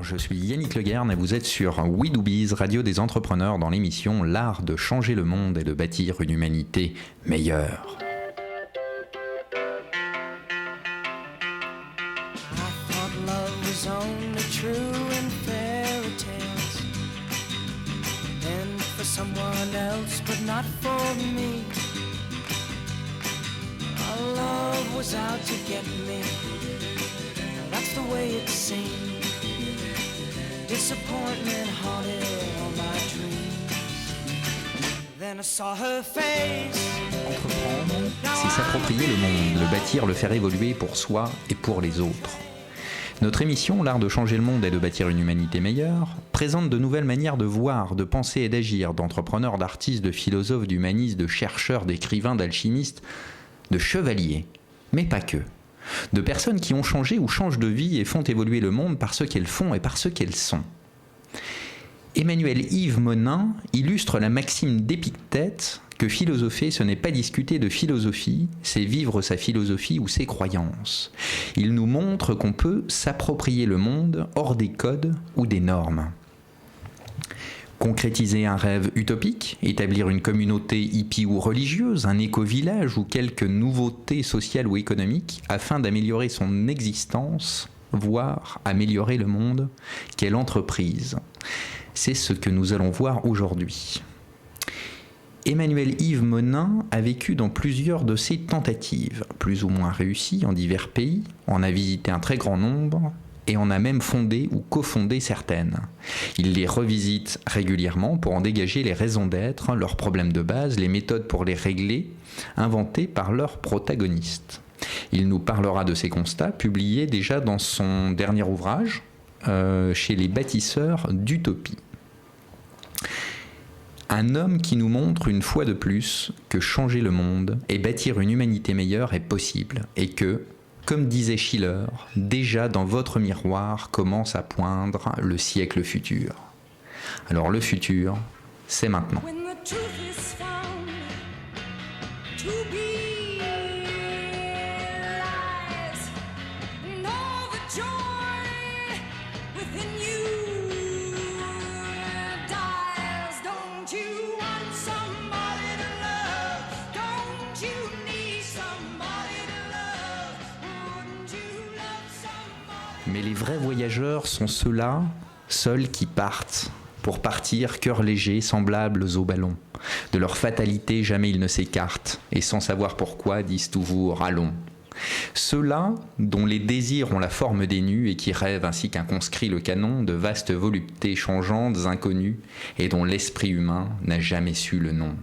je suis Yannick Leguerne et vous êtes sur We Do Biz, radio des entrepreneurs, dans l'émission L'art de changer le monde et de bâtir une humanité meilleure. Someone else, but not for me. Our love was out to get me. That's the way it seemed. Disappointment haunted all my dreams. Then I saw her face. Entreprendre, c'est s'approprier le monde, le bâtir, le faire évoluer pour soi et pour les autres. Notre émission, L'art de changer le monde et de bâtir une humanité meilleure, présente de nouvelles manières de voir, de penser et d'agir d'entrepreneurs, d'artistes, de philosophes, d'humanistes, de chercheurs, d'écrivains, d'alchimistes, de chevaliers, mais pas que. De personnes qui ont changé ou changent de vie et font évoluer le monde par ce qu'elles font et par ce qu'elles sont. Emmanuel Yves Monin illustre la maxime d'Épictète que philosopher, ce n'est pas discuter de philosophie, c'est vivre sa philosophie ou ses croyances. Il nous montre qu'on peut s'approprier le monde hors des codes ou des normes. Concrétiser un rêve utopique, établir une communauté hippie ou religieuse, un éco-village ou quelques nouveautés sociales ou économiques afin d'améliorer son existence, voire améliorer le monde, quelle entreprise. C'est ce que nous allons voir aujourd'hui. Emmanuel Yves Monin a vécu dans plusieurs de ses tentatives, plus ou moins réussies en divers pays, en a visité un très grand nombre et en a même fondé ou cofondé certaines. Il les revisite régulièrement pour en dégager les raisons d'être, leurs problèmes de base, les méthodes pour les régler, inventées par leurs protagonistes. Il nous parlera de ses constats, publiés déjà dans son dernier ouvrage, chez les bâtisseurs d'utopie. Un homme qui nous montre une fois de plus que changer le monde et bâtir une humanité meilleure est possible et que, comme disait Schiller, déjà dans votre miroir commence à poindre le siècle futur. Alors le futur, c'est maintenant. Mais les vrais voyageurs sont ceux-là, seuls qui partent, pour partir cœur léger, semblables aux ballons. De leur fatalité, jamais ils ne s'écartent, et sans savoir pourquoi, disent toujours « allons ». Ceux-là, dont les désirs ont la forme des nus et qui rêvent, ainsi qu'un conscrit le canon, de vastes voluptés changeantes, inconnues, et dont l'esprit humain n'a jamais su le nom.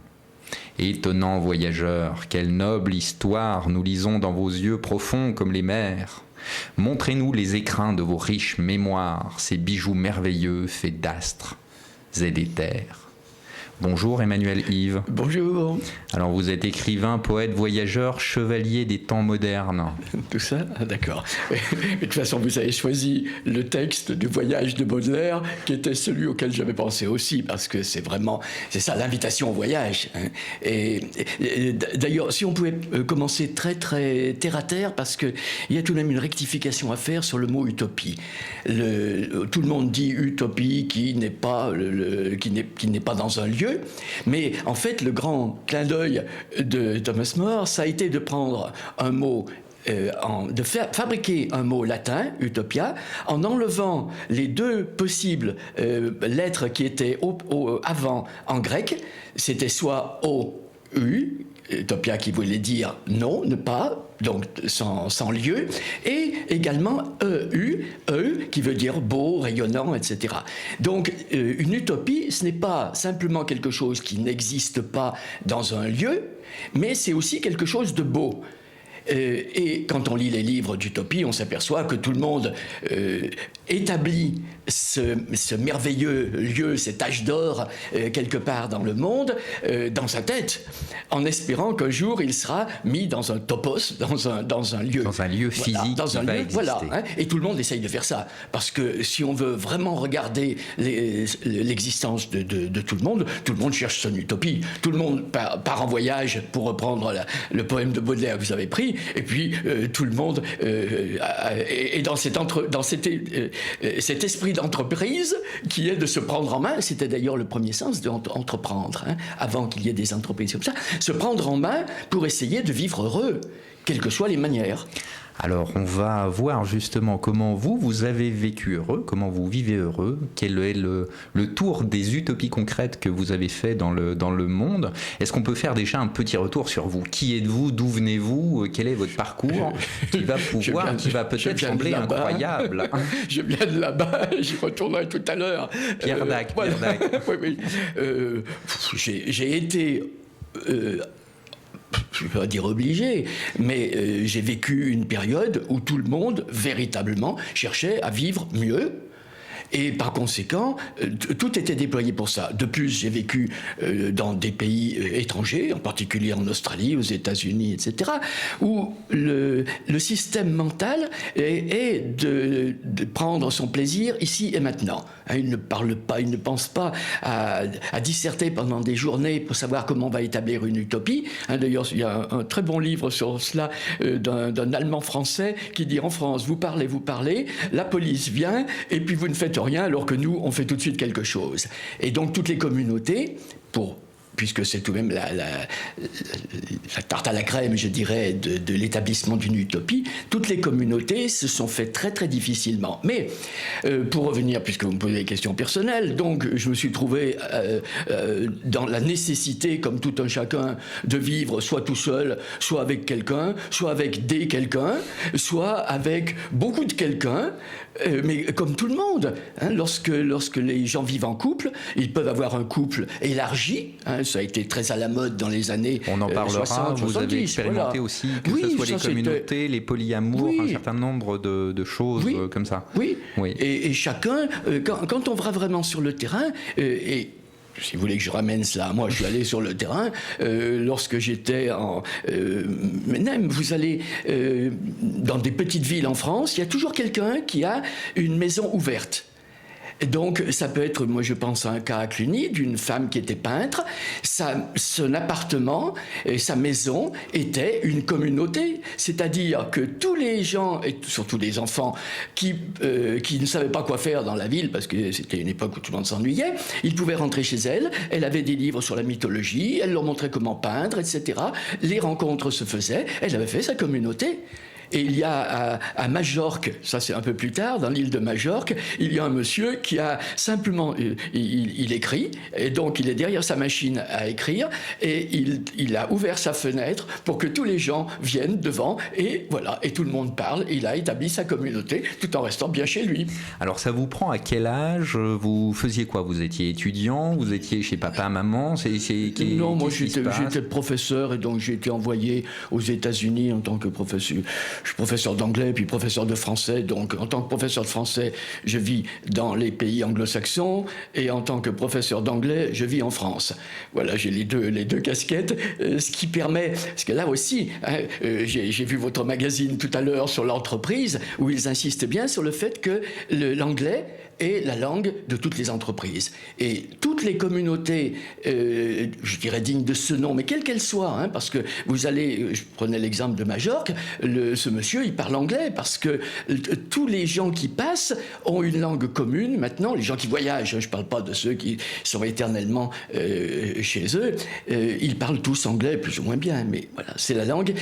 Étonnants voyageurs, quelle noble histoire nous lisons dans vos yeux profonds comme les mers. Montrez-nous les écrins de vos riches mémoires, ces bijoux merveilleux faits d'astres et d'éther. Bonjour Emmanuel Yves. Bonjour. Alors vous êtes écrivain, poète, voyageur, chevalier des temps modernes. Tout ça, d'accord. Mais de toute façon, vous avez choisi le texte du voyage de Baudelaire, qui était celui auquel j'avais pensé aussi, parce que c'est ça l'invitation au voyage. Et d'ailleurs, si on pouvait commencer très très terre à terre, parce qu'il y a tout de même une rectification à faire sur le mot utopie. Tout le monde dit utopie qui n'est pas dans un lieu. Mais en fait, le grand clin d'œil de Thomas More, ça a été de prendre un mot, fabriquer un mot latin, utopia, en enlevant les deux possibles lettres qui étaient avant en grec. C'était soit O-U, utopia qui voulait dire non, ne pas, donc sans lieu, et également EU, qui veut dire beau, rayonnant, etc. Donc une utopie, ce n'est pas simplement quelque chose qui n'existe pas dans un lieu, mais c'est aussi quelque chose de beau. Et quand on lit les livres d'utopie, on s'aperçoit que tout le monde établit ce merveilleux lieu, cet âge d'or, quelque part dans le monde, dans sa tête, en espérant qu'un jour il sera mis dans un topos, dans un lieu. Dans un lieu physique, dans un lieu, voilà, hein, et tout le monde essaye de faire ça. Parce que si on veut vraiment regarder l'existence de tout le monde cherche son utopie. Tout le monde part en voyage, pour reprendre le poème de Baudelaire que vous avez pris, utopie. Et puis tout le monde est dans cet esprit d'entreprise qui est de se prendre en main. C'était d'ailleurs le premier sens d'entreprendre, hein, avant qu'il y ait des entreprises comme ça. Se prendre en main pour essayer de vivre heureux, quelles que soient les manières. Alors, on va voir justement comment vous avez vécu heureux, comment vous vivez heureux, quel est le tour des utopies concrètes que vous avez fait dans le monde. Est-ce qu'on peut faire déjà un petit retour sur vous? Qui êtes-vous? D'où venez-vous? Quel est votre parcours? Qui va peut-être sembler incroyable. Je viens de là-bas, j'y retournerai tout à l'heure. Pierre Dac, voilà. Pierre Dac. Oui. J'ai été... je ne vais pas dire obligé, mais j'ai vécu une période où tout le monde, véritablement, cherchait à vivre mieux. Et par conséquent, tout était déployé pour ça. De plus, j'ai vécu dans des pays étrangers, en particulier en Australie, aux États-Unis, etc., où le système mental est de prendre son plaisir ici et maintenant. Hein, il ne parle pas, il ne pense pas à disserter pendant des journées pour savoir comment on va établir une utopie. Hein, d'ailleurs, il y a un très bon livre sur cela d'un Allemand français qui dit: en France, vous parlez, la police vient, et puis vous ne faites rien, alors que nous, on fait tout de suite quelque chose. Et donc, toutes les communautés, puisque c'est tout de même la tarte à la crème, je dirais, de l'établissement d'une utopie, toutes les communautés se sont faites très très difficilement. Mais pour revenir, puisque vous me posez des questions personnelles, donc je me suis trouvé dans la nécessité, comme tout un chacun, de vivre soit tout seul, soit avec quelqu'un, soit avec des quelqu'un, soit avec beaucoup de quelqu'un, mais comme tout le monde. Hein, lorsque les gens vivent en couple, ils peuvent avoir un couple élargi, hein, ça a été très à la mode dans les années 60, on en parlera, 70, vous avez expérimenté aussi, que ce soit les communautés, les polyamours, un certain nombre de choses comme ça. Oui. Et chacun, quand on va vraiment sur le terrain, et si vous voulez que je ramène cela, moi je suis allé sur le terrain lorsque j'étais même vous allez dans des petites villes en France, il y a toujours quelqu'un qui a une maison ouverte. Donc, ça peut être, moi je pense à un cas à Cluny, d'une femme qui était peintre. Son appartement et sa maison étaient une communauté. C'est-à-dire que tous les gens, et surtout les enfants, qui ne savaient pas quoi faire dans la ville, parce que c'était une époque où tout le monde s'ennuyait, ils pouvaient rentrer chez elle. Elle avait des livres sur la mythologie, elle leur montrait comment peindre, etc. Les rencontres se faisaient, elle avait fait sa communauté. Et il y a à Majorque, ça c'est un peu plus tard, dans l'île de Majorque, il y a un monsieur qui a simplement, il écrit, et donc il est derrière sa machine à écrire, et il a ouvert sa fenêtre pour que tous les gens viennent devant, et voilà, et tout le monde parle, et il a établi sa communauté, tout en restant bien chez lui. Alors ça vous prend à quel âge? Vous faisiez quoi? Vous étiez étudiant? Vous étiez chez papa, maman? Non, moi j'étais professeur, et donc j'ai été envoyé aux États-Unis en tant que professeur. Je suis professeur d'anglais puis professeur de français, donc en tant que professeur de français, je vis dans les pays anglo-saxons, et en tant que professeur d'anglais, je vis en France. Voilà, j'ai les deux casquettes, ce qui permet, parce que là aussi, hein, j'ai vu votre magazine tout à l'heure sur l'entreprise, où ils insistent bien sur le fait que l'anglais est la langue de toutes les entreprises. Et toutes les communautés, je dirais dignes de ce nom, mais quelles qu'elles soient, hein, parce que vous allez, je prenais l'exemple de Majorque, ce monsieur, il parle anglais, parce que tous les gens qui passent ont une langue commune. Maintenant, les gens qui voyagent, je ne parle pas de ceux qui sont éternellement chez eux, ils parlent tous anglais, plus ou moins bien, mais voilà, c'est la langue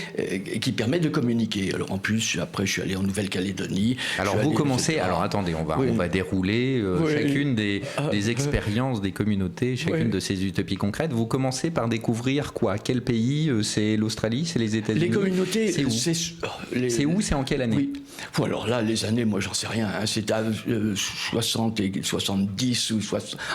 qui permet de communiquer. Alors en plus, après, je suis allé en Nouvelle-Calédonie. Alors vous commencez, alors attendez, on va dérouler chacune des expériences des communautés, chacune de ces utopies concrètes. Vous commencez par découvrir quoi? Quel pays? C'est l'Australie? C'est les États-Unis? Les communautés, c'est où? C'est où? C'est en quelle année? Oui. Bon, alors là, les années, moi, j'en sais rien. Hein. C'était à 60 et 70, ou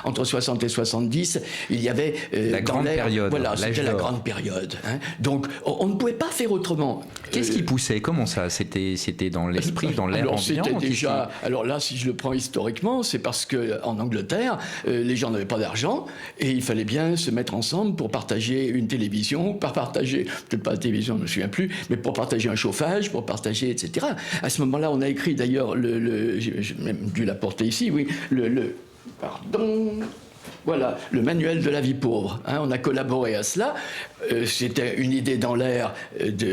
entre 60 et 70, il y avait... la grande période. Voilà, c'était la grande période. Hein. Donc, on ne pouvait pas faire autrement. Qu'est-ce qui poussait? Comment ça? C'était dans l'esprit, dans l'air ambiant? Déjà, alors là, si je le prends historiquement, c'est parce qu'en Angleterre, les gens n'avaient pas d'argent, et il fallait bien se mettre ensemble pour partager une télévision, peut-être pas la télévision, je ne me souviens plus, mais pour partager un chauffage, pour partager, etc. À ce moment-là, on a écrit d'ailleurs, j'ai même dû l'apporter ici, oui, pardon... Voilà, le manuel de la vie pauvre. Hein, on a collaboré à cela. C'était une idée dans l'air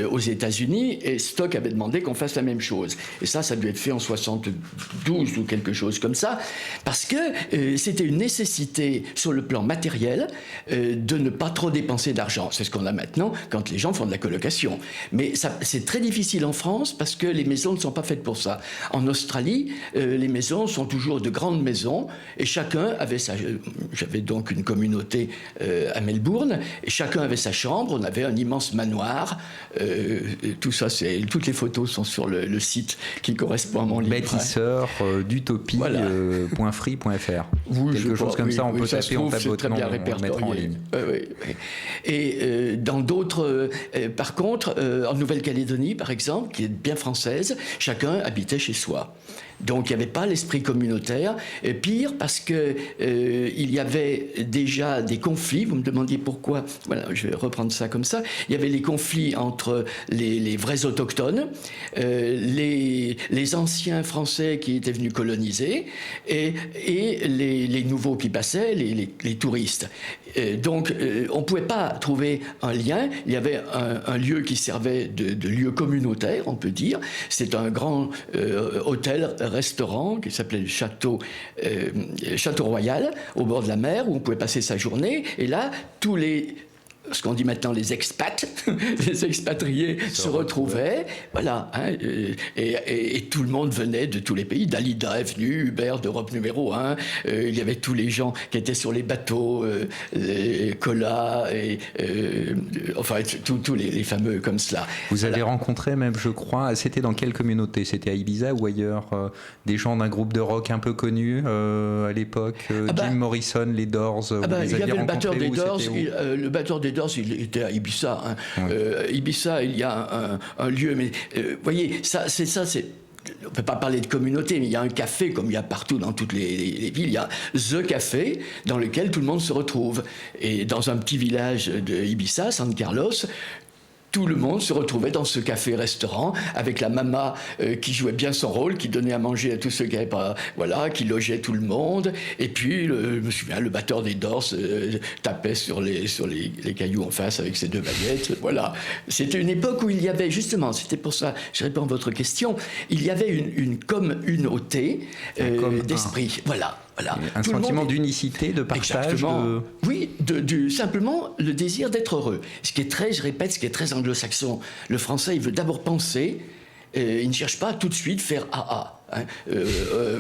aux États-Unis et Stock avait demandé qu'on fasse la même chose. Et ça a dû être fait en 72 ou quelque chose comme ça, parce que c'était une nécessité sur le plan matériel de ne pas trop dépenser d'argent. C'est ce qu'on a maintenant quand les gens font de la colocation. Mais c'est très difficile en France parce que les maisons ne sont pas faites pour ça. En Australie, les maisons sont toujours de grandes maisons et chacun avait sa... J'avais donc une communauté à Melbourne et chacun avait sa chambre. On avait un immense manoir. Tout ça, toutes les photos sont sur le site qui correspond à mon livre. Bâtisseur d'utopie.free.fr. Oui, quelque chose comme ça, on peut taper, on tape votre nom, on le mettra en ligne. Oui. Et dans d'autres... par contre, en Nouvelle-Calédonie, par exemple, qui est bien française, chacun habitait chez soi. Donc il n'y avait pas l'esprit communautaire. Et pire, parce que il y avait déjà des conflits. Vous me demandiez pourquoi. Voilà, je vais reprendre ça comme ça. Il y avait les conflits entre les vrais autochtones, les anciens Français qui étaient venus coloniser, et les nouveaux qui passaient, les touristes. Donc on ne pouvait pas trouver un lien. Il y avait un lieu qui servait de lieu communautaire, on peut dire. C'est un grand hôtel-restaurant qui s'appelait le Château Royal, au bord de la mer, où on pouvait passer sa journée. Et là, ce qu'on dit maintenant les expats, les expatriés se retrouvaient, voilà, hein, et tout le monde venait de tous les pays. Dalida est venu, Hubert d'Europe numéro 1, il y avait tous les gens qui étaient sur les bateaux, Cola, enfin tous les fameux comme cela. Vous avez rencontré même, je crois, c'était dans quelle communauté? C'était à Ibiza ou ailleurs, des gens d'un groupe de rock un peu connu à l'époque, Jim Morrison, les Doors, il y avait le batteur des Doors, le batteur des Doors, il était à Ibiza. Hein. Oui. Ibiza, il y a un lieu, mais voyez, on ne peut pas parler de communauté, mais il y a un café, comme il y a partout dans toutes les villes, il y a The Café, dans lequel tout le monde se retrouve. Et dans un petit village de Ibiza, San Carlos, tout le monde se retrouvait dans ce café-restaurant avec la mama qui jouait bien son rôle, qui donnait à manger à tous ceux qui n'avaient pas, voilà, qui logeait tout le monde. Et puis, je me souviens, le batteur des Doors tapait sur les cailloux en face avec ses 2 baguettes. Voilà. C'était une époque où il y avait, justement, c'était pour ça, je réponds à votre question, il y avait une communauté d'esprit. Voilà. Un sentiment d'unicité, de partage. Exactement. Oui, simplement le désir d'être heureux. Ce qui est très, je répète, ce qui est très anglo-saxon. Le français, il veut d'abord penser, il ne cherche pas tout de suite faire AA. Hein,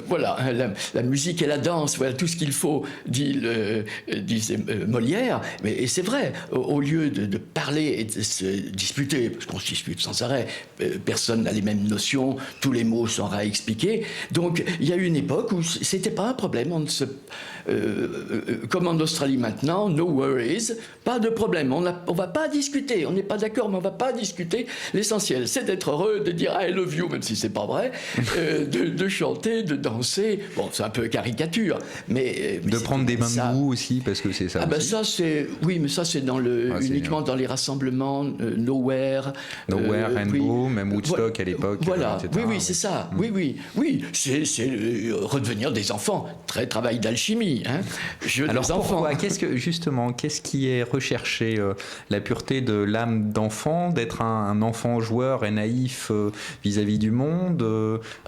voilà, hein, la musique et la danse, voilà tout ce qu'il faut, disait Molière. Et c'est vrai, au lieu de parler et de se disputer, parce qu'on se dispute sans arrêt, personne n'a les mêmes notions, tous les mots sont réexpliqués. Donc il y a eu une époque où c'était pas un problème, comme en Australie maintenant, no worries, pas de problème, on va pas discuter, on n'est pas d'accord, mais on va pas discuter. L'essentiel, c'est d'être heureux, de dire I love you, même si c'est pas vrai, de chanter, de danser. Bon, c'est un peu caricature, mais de prendre des bains de boue aussi, parce que c'est ça. Ça c'est, oui, mais ça c'est uniquement dans les rassemblements Nowhere, Rainbow, même Woodstock à l'époque. Voilà, oui, c'est ça. Oui, c'est redevenir des enfants. Très travail d'alchimie, hein. Alors pourquoi ? Qu'est-ce qui est recherché ? La pureté de l'âme d'enfant, d'être un enfant joueur et naïf vis-à-vis du monde,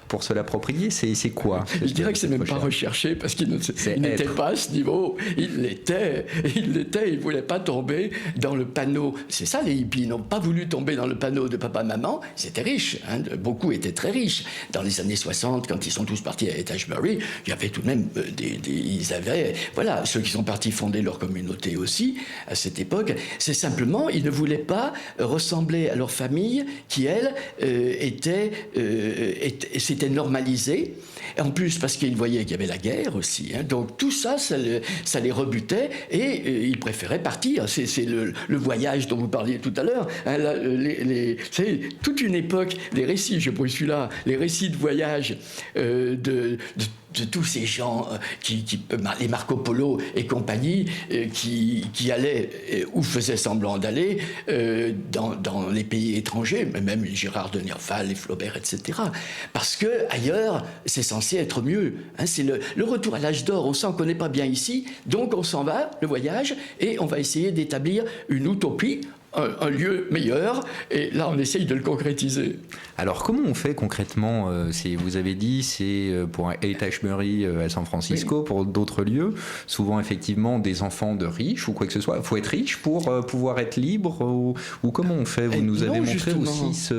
pour se l'approprier, c'est quoi ? Je dirais que c'est même pas recherché, parce qu'il n'était pas à ce niveau. Il l'était, il voulait pas tomber dans le panneau. C'est ça, les hippies n'ont pas voulu tomber dans le panneau de papa-maman. Ils étaient riches, hein, beaucoup étaient très riches. Dans les années 60, quand ils sont tous partis à Ashbury, il y avait tout de même ils avaient, voilà, ceux qui sont partis fonder leur communauté aussi, à cette époque. C'est simplement, ils ne voulaient pas ressembler à leur famille, qui, elle, s'était normalisée. En plus, parce qu'ils voyaient qu'il y avait la guerre aussi. Hein. Donc tout ça, ça les rebutait, et ils préféraient partir. C'est le voyage dont vous parliez tout à l'heure. Hein, c'est toute une époque, les récits, je poursuis là, les récits de voyage de tous ces gens les Marco Polo et compagnie, qui allaient ou faisaient semblant d'aller dans les pays étrangers, mais même les Gérard de Nerval, les Flaubert, etc. Parce que ailleurs, c'est censé être mieux. Hein, c'est le retour à l'âge d'or. On sent qu'on n'est pas bien ici, donc on s'en va, le voyage, et on va essayer d'établir une utopie, un lieu meilleur, et là on essaye de le concrétiser. Alors comment on fait concrètement vous avez dit, c'est pour Heritage Murray à San Francisco, oui. Pour d'autres lieux, souvent effectivement des enfants de riches ou quoi que ce soit. Il faut être riche pour pouvoir être libre, ou comment on fait? Vous nous avez montré justement aussi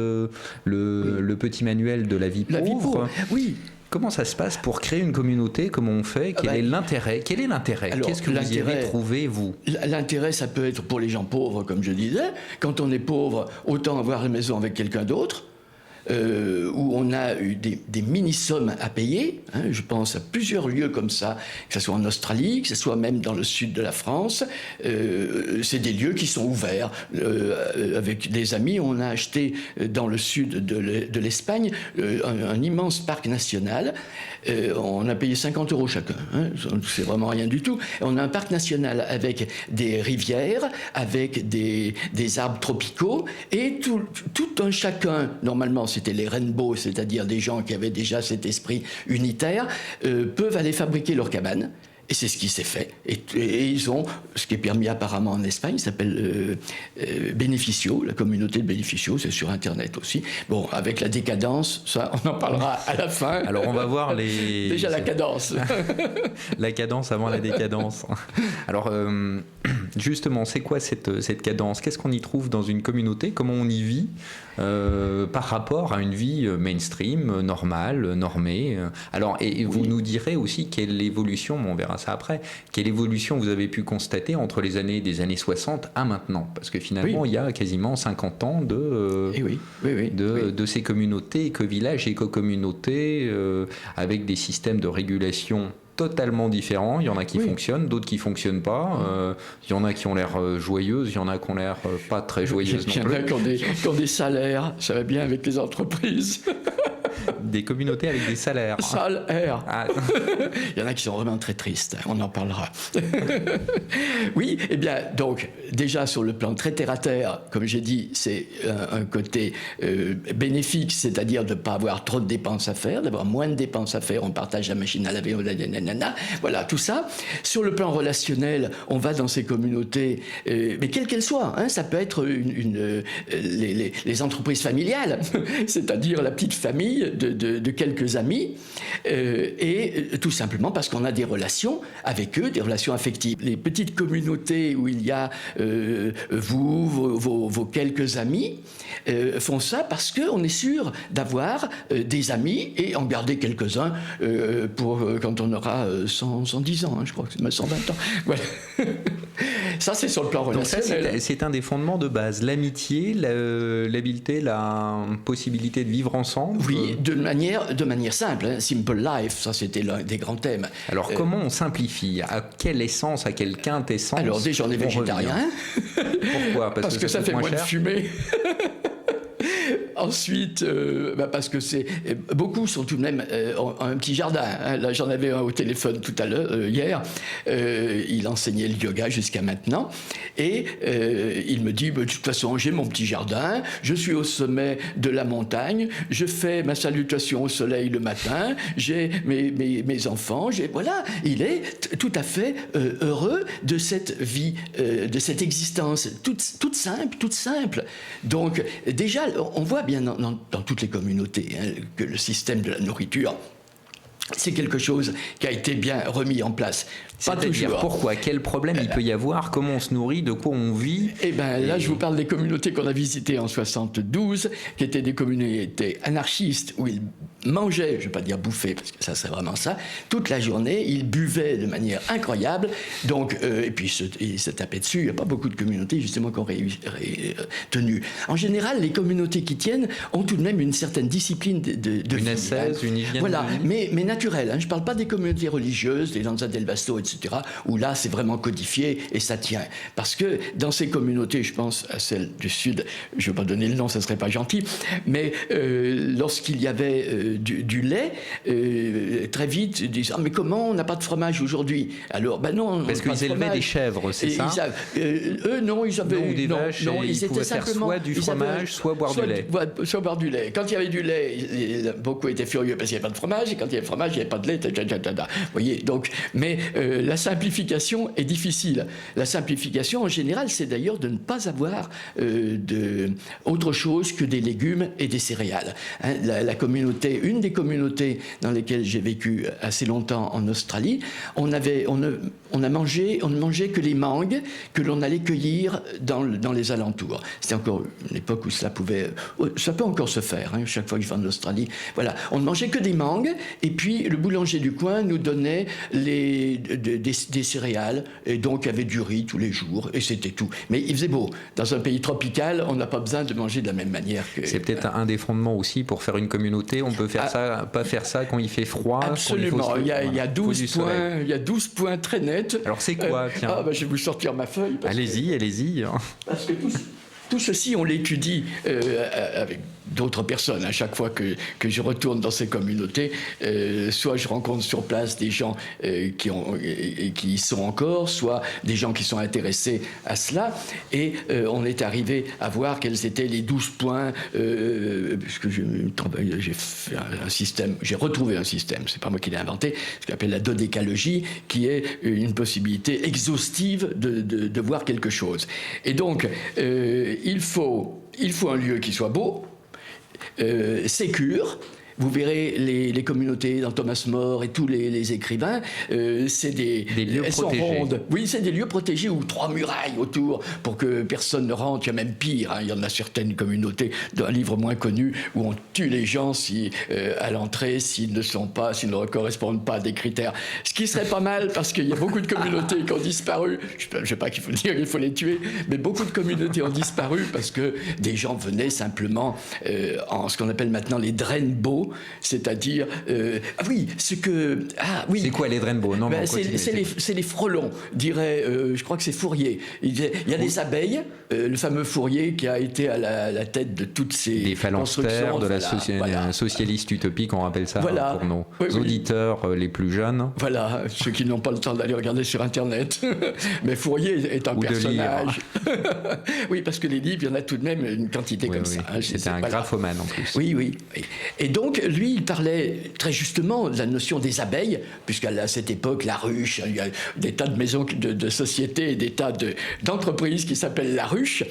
le petit manuel de la vie pauvre. Oui. Comment ça se passe pour créer une communauté? Comment on fait? Quel est l'intérêt? Qu'est-ce que vous y avez trouvé, vous? L'intérêt, ça peut être pour les gens pauvres, comme je disais. Quand on est pauvre, autant avoir une maison avec quelqu'un d'autre. Où on a eu des mini-sommes à payer. Hein, je pense à plusieurs lieux comme ça, que ce soit en Australie, que ce soit même dans le sud de la France. C'est des lieux qui sont ouverts. Avec des amis, on a acheté dans le sud de l'Espagne un immense parc national. On a payé 50 € chacun. Hein, c'est vraiment rien du tout. On a un parc national avec des rivières, avec des arbres tropicaux, et tout un chacun, normalement, c'était les rainbows, c'est-à-dire des gens qui avaient déjà cet esprit unitaire, peuvent aller fabriquer leur cabane. Et c'est ce qui s'est fait. Et ils ont, ce qui est permis apparemment en Espagne, s'appelle Beneficio, la communauté de Beneficio, c'est sur Internet aussi. Bon, avec la décadence, ça, on en parlera à la fin. Alors on va voir les... Déjà la cadence. La cadence avant la décadence. Alors, justement, c'est quoi cette cadence? Qu'est-ce qu'on y trouve dans une communauté? Comment on y vit par rapport à une vie mainstream, normale, normée? Alors, et vous nous direz aussi quelle évolution, on verra ça après, quelle évolution vous avez pu constater entre les années 60 à maintenant? Parce que finalement, il y a quasiment 50 ans de ces communautés, éco-villages, éco-communautés, avec des systèmes de régulation totalement différents. Il y en a qui fonctionnent, d'autres qui fonctionnent pas. Il y en a qui ont l'air joyeuses, il y en a qui ont l'air pas très joyeuses non plus. Il y en a qui ont des salaires, ça va bien avec les entreprises. Des communautés avec des salaires. Salaires. Ah. Il y en a qui sont vraiment très tristes, on en parlera. Oui, eh bien, donc, déjà sur le plan très terre-à-terre, comme j'ai dit, c'est un côté bénéfique, c'est-à-dire de ne pas avoir trop de dépenses à faire, d'avoir moins de dépenses à faire, on partage la machine à laver, voilà, tout ça. Sur le plan relationnel, on va dans ces communautés, mais quelles qu'elles soient, hein, ça peut être les entreprises familiales, c'est-à-dire la petite famille de quelques amis, et tout simplement parce qu'on a des relations avec eux, des relations affectives. Les petites communautés où il y a vos quelques amis font ça parce qu'on est sûr d'avoir des amis et en garder quelques-uns pour quand on aura 110 ans, hein, je crois que c'est 120 ans. Voilà. Ça, c'est sur le plan relationnel. C'est un des fondements de base. L'amitié, l'habileté, la possibilité de vivre ensemble. Oui, de manière simple. Hein. Simple life, ça c'était l'un des grands thèmes. Alors comment on simplifie? À quelle essence, à quelle quintessence? Alors déjà, on est végétarien. Pourquoi? Parce que ça fait moins de fumée. Ensuite, parce que beaucoup sont tout de même ont un petit jardin. Hein. Là, j'en avais un au téléphone tout à l'heure, hier. Il enseignait le yoga jusqu'à maintenant. Et il me dit, de toute façon, j'ai mon petit jardin, je suis au sommet de la montagne, je fais ma salutation au soleil le matin, j'ai mes enfants, voilà. Il est tout à fait heureux de cette vie, de cette existence toute simple. Donc, déjà, on voit bien dans toutes les communautés que le système de la nourriture, c'est quelque chose qui a été bien remis en place. Pas toujours. Pourquoi? Quel problème il peut y avoir? Comment on se nourrit? De quoi on vit? Eh bien, là, je vous parle des communautés qu'on a visitées en 72, qui étaient des communautés anarchistes, où ils mangeaient, je ne vais pas dire bouffer, parce que ça, c'est vraiment ça, toute la journée, ils buvaient de manière incroyable, donc, et puis ils se tapaient dessus. Il n'y a pas beaucoup de communautés, justement, qui ont tenu. En général, les communautés qui tiennent ont tout de même une certaine discipline de une vie. ascèse, une hygiène voilà, de vie. mais naturelle. Hein. Je ne parle pas des communautés religieuses, des Lanza del Vasto, etc. etc., où là, c'est vraiment codifié et ça tient. Parce que dans ces communautés, je pense à celle du Sud, je ne vais pas donner le nom, ça ne serait pas gentil, mais lorsqu'il y avait du lait, très vite, ils disent « Ah, mais comment on n'a pas de fromage aujourd'hui ?» Alors, ben non, parce qu'ils élevaient des chèvres, c'est ça? Eux, non, ils avaient... Non, ou des vaches, non, ils pouvaient étaient faire simplement... soit du fromage, soit boire du lait. Soit boire du lait. Quand il y avait du lait, beaucoup étaient furieux parce qu'il n'y avait pas de fromage, et quand il y avait fromage, il n'y avait pas de lait, Vous voyez, donc... Mais la simplification est difficile. La simplification, en général, c'est d'ailleurs de ne pas avoir autre chose que des légumes et des céréales. Hein, la communauté, une des communautés dans lesquelles j'ai vécu assez longtemps en Australie, on ne mangeait que les mangues que l'on allait cueillir dans les alentours. C'était encore une époque où ça peut encore se faire, hein, chaque fois que je vais en Australie. Voilà, on ne mangeait que des mangues, et puis le boulanger du coin nous donnait des céréales, et donc il y avait du riz tous les jours, et c'était tout. Mais il faisait beau. Dans un pays tropical, on n'a pas besoin de manger de la même manière que... C'est peut-être un des fondements aussi pour faire une communauté. On peut faire pas faire ça quand il fait froid. Absolument. Il y a 12 points très nets. Alors c'est quoi, tiens? Je vais vous sortir ma feuille. Allez-y. Parce que tout ceci, on l'étudie avec d'autres personnes. À chaque fois que je retourne dans ces communautés, soit je rencontre sur place des gens qui y sont encore, soit des gens qui sont intéressés à cela. Et on est arrivé à voir quels étaient les 12 points, puisque j'ai fait un système, j'ai retrouvé un système, c'est pas moi qui l'ai inventé, ce qu'on appelle la dodécalogie, qui est une possibilité exhaustive de voir quelque chose. Et donc, il faut un lieu qui soit beau, sécure. Vous verrez les communautés dans Thomas More et tous les écrivains, c'est des lieux protégés. Rondes. Oui, c'est des lieux protégés ou 3 murailles autour pour que personne ne rentre. Il y a même pire, hein, il y en a certaines communautés d'un livre moins connu où on tue les gens à l'entrée s'ils ne correspondent pas à des critères. Ce qui serait pas mal parce qu'il y a beaucoup de communautés qui ont disparu. Je ne sais pas qu'il faut dire qu'il faut les tuer, mais beaucoup de communautés ont disparu parce que des gens venaient simplement en ce qu'on appelle maintenant les drainbows. C'est-à-dire... C'est quoi les drainbows? C'est les frelons, dirait, je crois que c'est Fourier. Il y a les abeilles, le fameux Fourier qui a été à la tête de toutes ces les phalanstères de la socialiste utopique, on rappelle ça, pour nos auditeurs les plus jeunes. Voilà, ceux qui n'ont pas le temps d'aller regarder sur Internet. Mais Fourier est un personnage. Oui, parce que les livres, il y en a tout de même une quantité ça. Hein, c'était un graphomane en plus. Oui. Et donc, lui, il parlait très justement de la notion des abeilles, puisqu'à cette époque, la ruche, il y a des tas de maisons de sociétés, des tas d'entreprises qui s'appellent la ruche,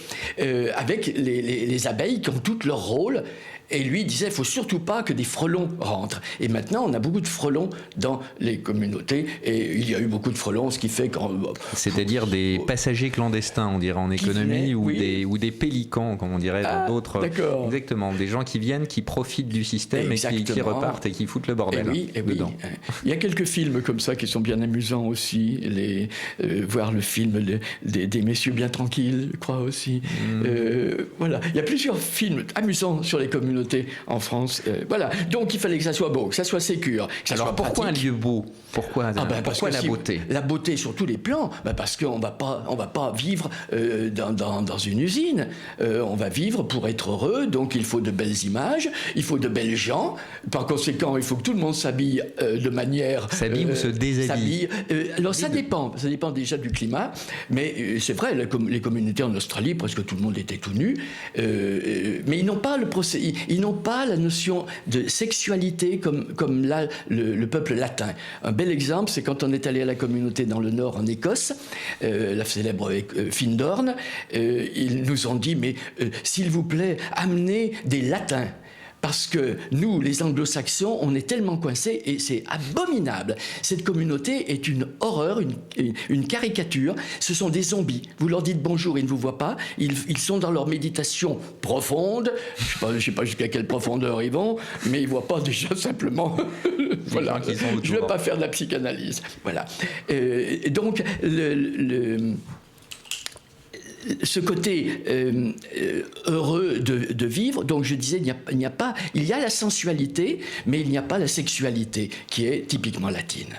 avec les abeilles qui ont toutes leur rôle. Et lui disait, il ne faut surtout pas que des frelons rentrent. Et maintenant, on a beaucoup de frelons dans les communautés. Et il y a eu beaucoup de frelons, ce qui fait c'est-à-dire des passagers clandestins, on dirait en économie, ou des pélicans, comme on dirait dans d'autres... D'accord. Exactement, des gens qui viennent, qui profitent du système et qui repartent et qui foutent le bordel dedans. Il y a quelques films comme ça qui sont bien amusants aussi. Voir le film des Messieurs bien tranquilles, je crois aussi. Voilà, il y a plusieurs films amusants sur les communautés en France. Voilà. Donc il fallait que ça soit beau, que ça soit sécure. Alors pourquoi un lieu beau? Pourquoi la beauté? La beauté sur tous les plans, parce qu'on va pas vivre dans une usine. On va vivre pour être heureux, donc il faut de belles images, il faut de belles gens. Par conséquent, il faut que tout le monde s'habille de manière... S'habille ou se déshabille? Alors ça dépend déjà du climat, mais c'est vrai, les communautés en Australie, presque tout le monde était tout nu, mais ils n'ont pas ils n'ont pas la notion de sexualité comme là le peuple latin. Un bel exemple, c'est quand on est allé à la communauté dans le Nord en Écosse, la célèbre Findorn, ils nous ont dit, mais s'il vous plaît, amenez des latins. Parce que nous, les anglo-saxons, on est tellement coincés et c'est abominable. Cette communauté est une horreur, une caricature. Ce sont des zombies. Vous leur dites bonjour, ils ne vous voient pas. Ils sont dans leur méditation profonde. Je ne sais pas jusqu'à quelle profondeur ils vont, mais ils ne voient pas déjà simplement... Voilà. Je ne vais pas faire de la psychanalyse. Voilà. Donc, ce côté heureux de vivre, donc je disais, il y a la sensualité, mais il n'y a pas la sexualité, qui est typiquement latine.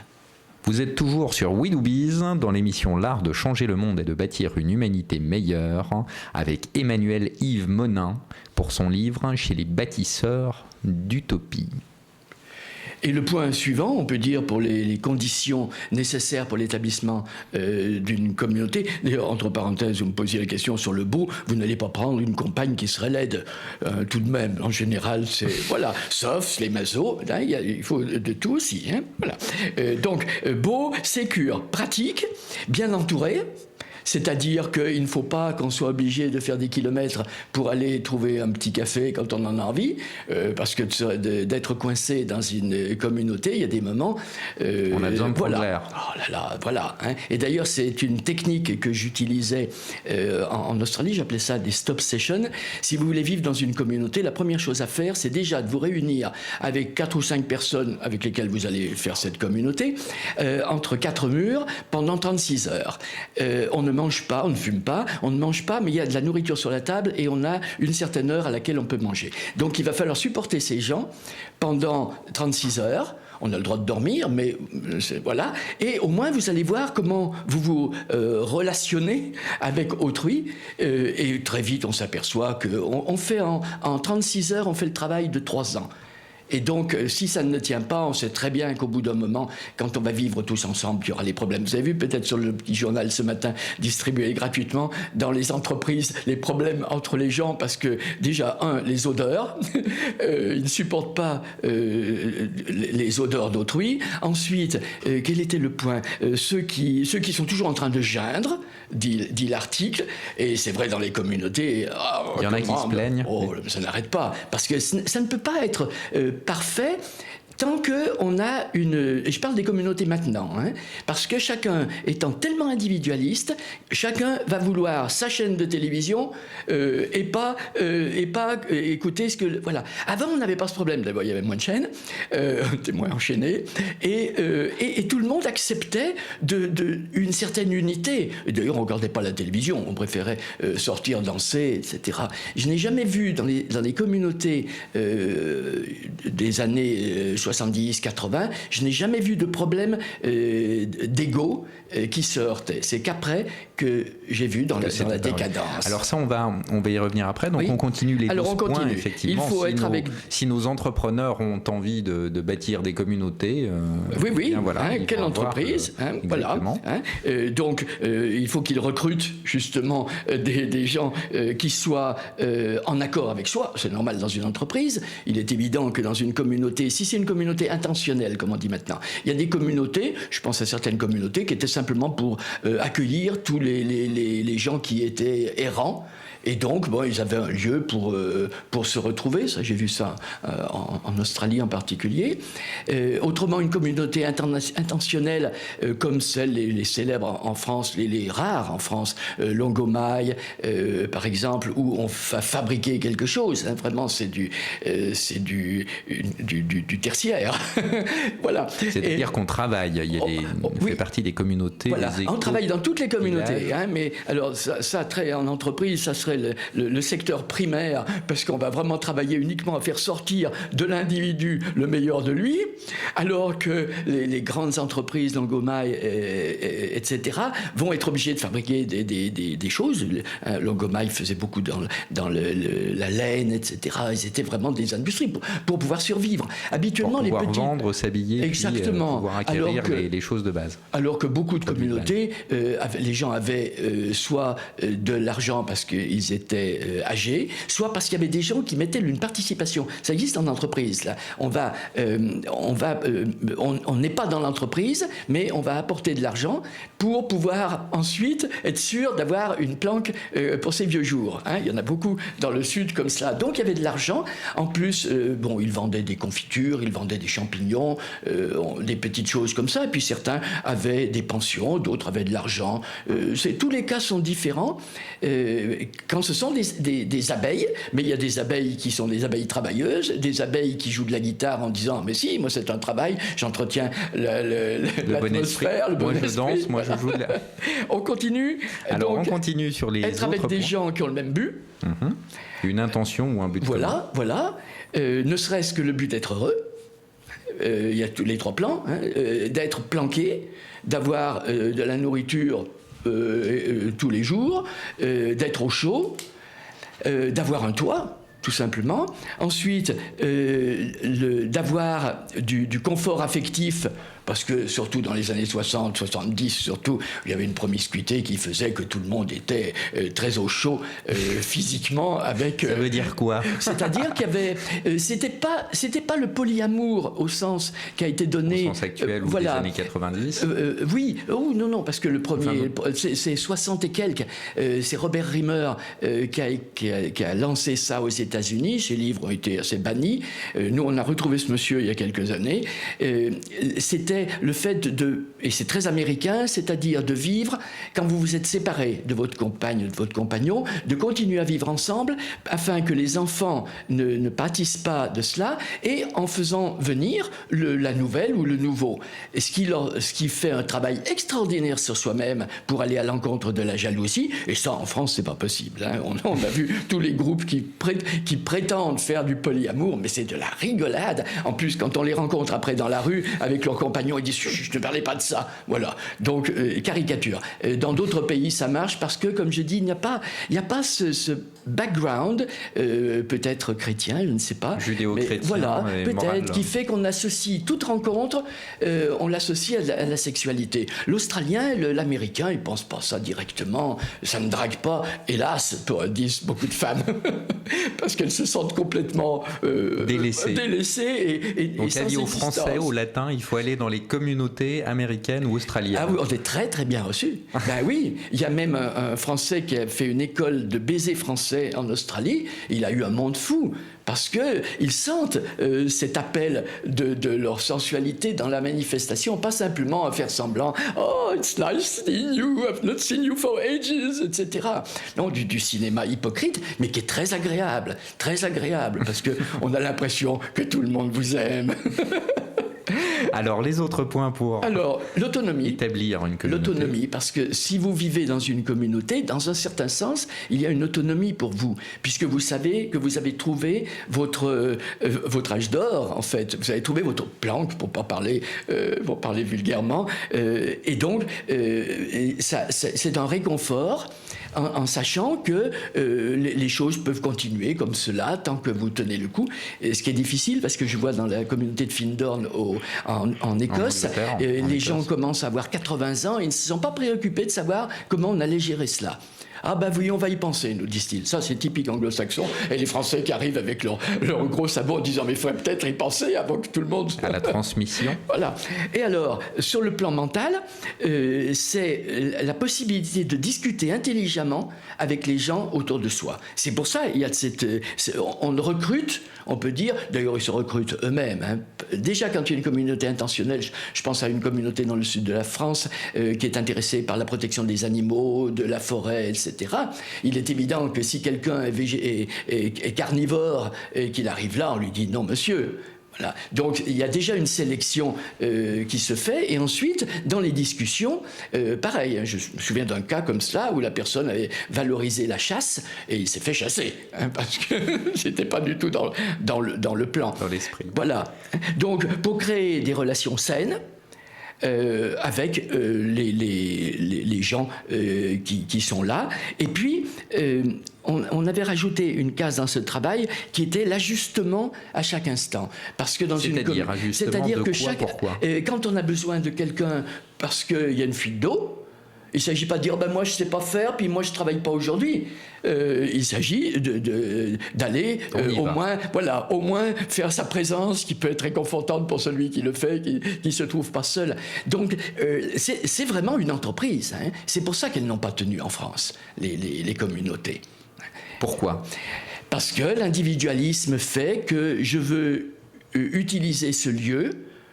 Vous êtes toujours sur We Do Biz dans l'émission L'art de changer le monde et de bâtir une humanité meilleure avec Emmanuel Yves Monin pour son livre Chez les bâtisseurs d'utopie. Et le point suivant, on peut dire pour les conditions nécessaires pour l'établissement d'une communauté, d'ailleurs, entre parenthèses, vous me posiez la question sur le beau, vous n'allez pas prendre une compagne qui serait laide, tout de même, en général, c'est, voilà, sauf les masos, là, il faut de tout aussi, hein, voilà. Donc, beau, sécure, pratique, bien entouré. C'est-à-dire qu'il ne faut pas qu'on soit obligé de faire des kilomètres pour aller trouver un petit café quand on en a envie, parce que d'être coincé dans une communauté, il y a des moments... on a besoin de prendre l'air. Oh là là, voilà. Hein. Et d'ailleurs, c'est une technique que j'utilisais en Australie, j'appelais ça des stop sessions. Si vous voulez vivre dans une communauté, la première chose à faire, c'est déjà de vous réunir avec 4 ou 5 personnes avec lesquelles vous allez faire cette communauté, entre 4 murs, pendant 36 heures. On ne mange pas, on ne fume pas, on ne mange pas, mais il y a de la nourriture sur la table et on a une certaine heure à laquelle on peut manger. Donc il va falloir supporter ces gens pendant 36 heures. On a le droit de dormir, mais voilà. Et au moins, vous allez voir comment vous vous relationnez avec autrui. Et très vite, on s'aperçoit qu'on fait en 36 heures, on fait le travail de 3 ans. Et donc, si ça ne tient pas, on sait très bien qu'au bout d'un moment, quand on va vivre tous ensemble, il y aura les problèmes. Vous avez vu peut-être sur le petit journal ce matin, distribué gratuitement, dans les entreprises, les problèmes entre les gens, parce que déjà, les odeurs, ils ne supportent pas les odeurs d'autrui. Ensuite, quel était le point ? Ceux qui sont toujours en train de geindre, dit l'article, et c'est vrai dans les communautés. Il y en a qui se plaignent. Ça n'arrête pas, parce que ça ne peut pas être parfait tant qu'on a une... Et je parle des communautés maintenant, hein, parce que chacun étant tellement individualiste, chacun va vouloir sa chaîne de télévision et pas écouter ce que... Voilà. Avant, on n'avait pas ce problème. D'abord, il y avait moins de chaînes, on était moins enchaînés, et tout le monde acceptait une certaine unité. Et d'ailleurs, on ne regardait pas la télévision, on préférait sortir, danser, etc. Je n'ai jamais vu dans les communautés des années 70, 80, je n'ai jamais vu de problème d'ego qui se heurtait. C'est qu'après que j'ai vu dans la décadence. Alors ça, on va y revenir après. Donc oui. On continue les 12 points, effectivement. Il faut être si nos entrepreneurs ont envie de bâtir des communautés... oui, voilà, hein, quelle entreprise voilà, hein, donc, il faut qu'ils recrutent justement des gens qui soient en accord avec soi. C'est normal dans une entreprise. Il est évident que dans une communauté, si c'est une communauté intentionnelle, comme on dit maintenant, il y a des communautés, je pense à certaines communautés, qui étaient simplement pour accueillir tous les gens qui étaient errants. Et donc, ils avaient un lieu pour se retrouver. Ça, j'ai vu ça en Australie en particulier. Autrement, une communauté intentionnelle comme celle, les célèbres en France, les rares en France, Longomaille, par exemple, où on va fabriquer quelque chose. Hein, vraiment, c'est du tertiaire. Voilà. C'est-à-dire qu'on travaille. On fait partie des communautés. Voilà. Des on travaille dans toutes les communautés. Hein, mais alors, ça, très en entreprise, ça serait le secteur primaire, parce qu'on va vraiment travailler uniquement à faire sortir de l'individu le meilleur de lui, alors que les grandes entreprises, Longomaille, etc., vont être obligées de fabriquer des choses. Longomaille faisait beaucoup dans la laine, etc. Ils étaient vraiment des industries pour pouvoir survivre. Habituellement, pour pouvoir les petits... vendre, s'habiller, exactement, puis, pouvoir acquérir les choses de base. Alors que beaucoup de communautés, les gens avaient soit de l'argent parce qu'ils étaient âgés, soit parce qu'il y avait des gens qui mettaient une participation. Ça existe en entreprise, là. On n'est pas dans l'entreprise, mais on va apporter de l'argent pour pouvoir ensuite être sûr d'avoir une planque pour ses vieux jours. Hein. Il y en a beaucoup dans le sud comme ça. Donc il y avait de l'argent. En plus, ils vendaient des confitures, ils vendaient des champignons, des petites choses comme ça. Et puis certains avaient des pensions, d'autres avaient de l'argent. Tous les cas sont différents. Quand ce sont des abeilles, mais il y a des abeilles qui sont des abeilles travailleuses, des abeilles qui jouent de la guitare en disant « mais si, moi c'est un travail, j'entretiens l'atmosphère, le bon esprit. » Moi je danse, moi je joue de la... On continue. Alors donc, on continue sur les être autres avec des points. gens qui ont le même but. Une intention ou un but commun. Voilà. Ne serait-ce que le but d'être heureux. il y a tous les 3 plans, hein, d'être planqué, d'avoir de la nourriture tous les jours, d'être au chaud, d'avoir un toit, tout simplement. Ensuite, d'avoir du confort affectif, parce que surtout dans les années 60, 70, surtout, il y avait une promiscuité qui faisait que tout le monde était très au chaud physiquement avec... Ça veut dire quoi? C'est-à-dire qu'il y avait... c'était pas le polyamour au sens qui a été donné... Au sens actuel ou des années 90? Oui, non, parce que le premier, c'est 60 et quelques. C'est Robert Rimmer qui a lancé ça aux États-Unis. Ses livres ont été assez bannis. Nous, on a retrouvé ce monsieur il y a quelques années. C'était le fait et c'est très américain, c'est-à-dire de vivre, quand vous vous êtes séparés de votre compagne ou de votre compagnon, de continuer à vivre ensemble afin que les enfants ne pâtissent pas de cela, et en faisant venir la nouvelle ou le nouveau. Et ce qui fait un travail extraordinaire sur soi-même pour aller à l'encontre de la jalousie, et ça en France c'est pas possible, hein. On a vu tous les groupes qui prétendent faire du polyamour, mais c'est de la rigolade. En plus, quand on les rencontre après dans la rue avec leurs compagnons, ils disent je ne parlais pas de ça. Voilà. Donc caricature. Dans d'autres pays ça marche parce que, comme je dis, il n'y a pas ce background, peut-être chrétien, je ne sais pas, judéo-chrétien, voilà, peut-être, moral, qui fait qu'on associe toute rencontre, on l'associe à la sexualité. L'Australien, l'Américain, ils pensent pas ça directement, ça ne drague pas, hélas, disent beaucoup de femmes, parce qu'elles se sentent complètement délaissées et donc sans avis aux existence. Français, aux Latins, il faut aller dans les communautés américaines ou australiennes. Ah oui, on est très très bien reçus. Ben oui, il y a même un Français qui a fait une école de baiser français en Australie. Il a eu un monde fou parce qu'ils sentent cet appel de leur sensualité dans la manifestation, pas simplement à faire semblant « Oh, it's nice seeing you, I've not seen you for ages », etc. Non, du cinéma hypocrite, mais qui est très agréable, parce qu'on a l'impression que tout le monde vous aime. Alors, les autres points pour l'autonomie. Établir une communauté. L'autonomie, parce que si vous vivez dans une communauté, dans un certain sens, il y a une autonomie pour vous, puisque vous savez que vous avez trouvé votre âge d'or, en fait. Vous avez trouvé votre planque, pour parler vulgairement. Et donc, c'est un réconfort en sachant que les choses peuvent continuer comme cela tant que vous tenez le coup. Et ce qui est difficile, parce que je vois dans la communauté de Findorn en Écosse, les gens commencent à avoir 80 ans et ils ne se sont pas préoccupés de savoir comment on allait gérer cela. Ah ben oui, on va y penser, nous disent-ils. Ça, c'est typique anglo-saxon. Et les Français qui arrivent avec leur gros sabot en disant « mais il faudrait peut-être y penser avant que tout le monde... » À la transmission. Voilà. Et alors, sur le plan mental, c'est la possibilité de discuter intelligemment avec les gens autour de soi. C'est pour ça, il y a on recrute, on peut dire, d'ailleurs ils se recrutent eux-mêmes. Hein. Déjà, quand il y a une communauté intentionnelle, je pense à une communauté dans le sud de la France qui est intéressée par la protection des animaux, de la forêt, etc. Il est évident que si quelqu'un est carnivore et qu'il arrive là, on lui dit « non, monsieur ». Voilà. Donc il y a déjà une sélection qui se fait, et ensuite dans les discussions, pareil, hein, je me souviens d'un cas comme cela où la personne avait valorisé la chasse et il s'est fait chasser, hein, parce que c'était pas du tout dans le plan. Dans l'esprit. Voilà. Donc pour créer des relations saines, avec les gens qui sont là. Et puis, on avait rajouté une case dans ce travail qui était l'ajustement à chaque instant. Parce que c'est-à-dire que pourquoi quand on a besoin de quelqu'un parce qu'il y a une fuite d'eau, il ne s'agit pas de dire moi je ne sais pas faire, puis moi je ne travaille pas aujourd'hui. Il s'agit d'aller au moins faire sa présence, qui peut être réconfortante pour celui qui le fait, qui ne se trouve pas seul. Donc c'est vraiment une entreprise. Hein. C'est pour ça qu'elles n'ont pas tenu en France, les communautés. Pourquoi ? Parce que l'individualisme fait que je veux utiliser ce lieu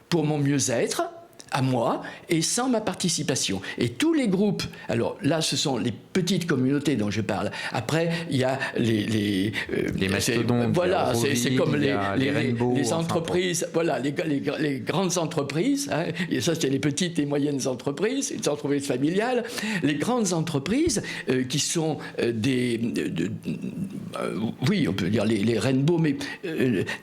pour mon mieux-être, à moi et sans ma participation. Et tous les groupes, alors là, ce sont les petites communautés dont je parle. Après, il y a les mastodontes, voilà, c'est comme les Rainbow, les entreprises, voilà, les grandes entreprises, hein, et ça, c'est les petites et moyennes entreprises, les entreprises familiales, les grandes entreprises qui sont oui, on peut dire les Rainbow, mais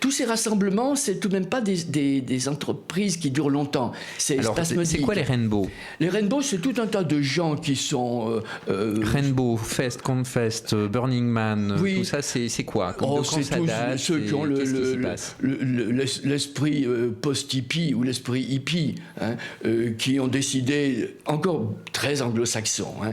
tous ces rassemblements, c'est tout de même pas des entreprises qui durent longtemps. Alors, c'est quoi les Rainbow? Les Rainbow, c'est tout un tas de gens qui sont... Rainbow, Fest, Confest, Burning Man, tout ça, c'est quoi? C'est tous ceux qui ont l'esprit post-hippie ou l'esprit hippie, hein, qui ont décidé, encore très anglo-saxon, hein,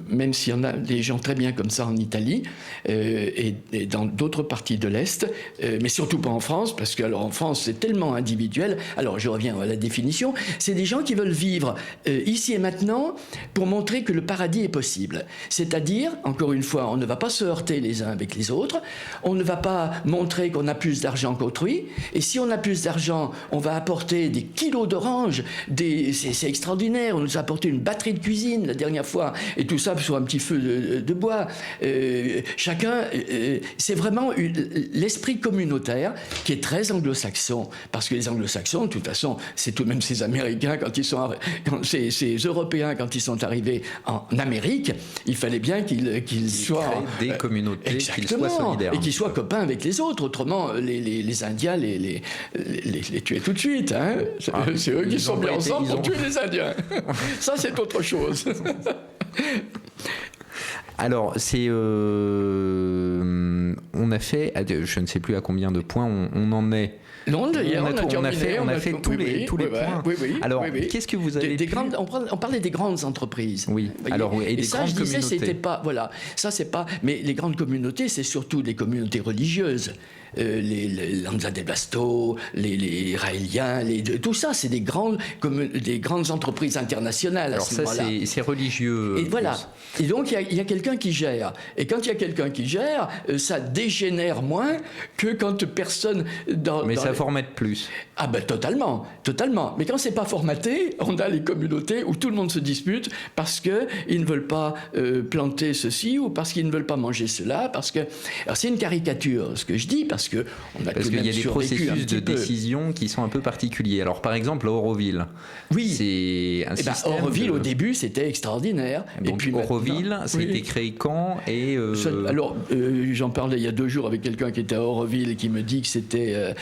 même s'il y en a des gens très bien comme ça en Italie et dans d'autres parties de l'Est, mais surtout pas en France, parce que alors en France c'est tellement individuel. Alors je reviens à la définition, c'est des gens qui veulent vivre ici et maintenant pour montrer que le paradis est possible. C'est-à-dire, encore une fois, on ne va pas se heurter les uns avec les autres, on ne va pas montrer qu'on a plus d'argent qu'autrui, et si on a plus d'argent, on va apporter des kilos d'oranges, c'est extraordinaire, on nous a apporté une batterie de cuisine la dernière fois, et tout ça sur un petit feu de bois. Chacun, c'est vraiment l'esprit communautaire qui est très anglo-saxon, parce que les anglo-saxons, de toute façon, c'est tout de même ces Américains, ces Européens, quand ils sont arrivés en Amérique, il fallait bien qu'ils soient... des communautés, qu'ils soient solidaires. Et qu'ils soient copains avec les autres, autrement, les Indiens les tuaient tout de suite. Hein. C'est eux qui sont bien ensemble pour tuer les Indiens. Ça, c'est autre chose. Alors, on a fait, je ne sais plus à combien de points on en est. On a fait tous les points. Alors, qu'est-ce que vous avez on parlait des grandes entreprises. Oui. Alors, et des grandes communautés. C'était pas, voilà, ça c'est pas. Mais les grandes communautés, c'est surtout des communautés religieuses. Les Lanza del Basto, les Raéliens, tout ça, c'est des grandes entreprises internationales. Alors ça, c'est religieux. Et voilà. Et donc, il y a quelqu'un qui gère. Et quand il y a quelqu'un qui gère, ça dégénère moins que quand personne... Mais ça formate plus. Ah ben totalement. Mais quand c'est pas formaté, on a les communautés où tout le monde se dispute parce qu'ils ne veulent pas planter ceci ou parce qu'ils ne veulent pas manger cela. Alors c'est une caricature, ce que je dis, parce qu'il y a des processus de décision qui sont un peu particuliers. Alors par exemple, Auroville. Oui. C'est un système. Auroville au début c'était extraordinaire. Donc, et puis Auroville, ça a été créé quand et Alors j'en parlais il y a 2 jours avec quelqu'un qui était à Auroville et qui me dit que c'était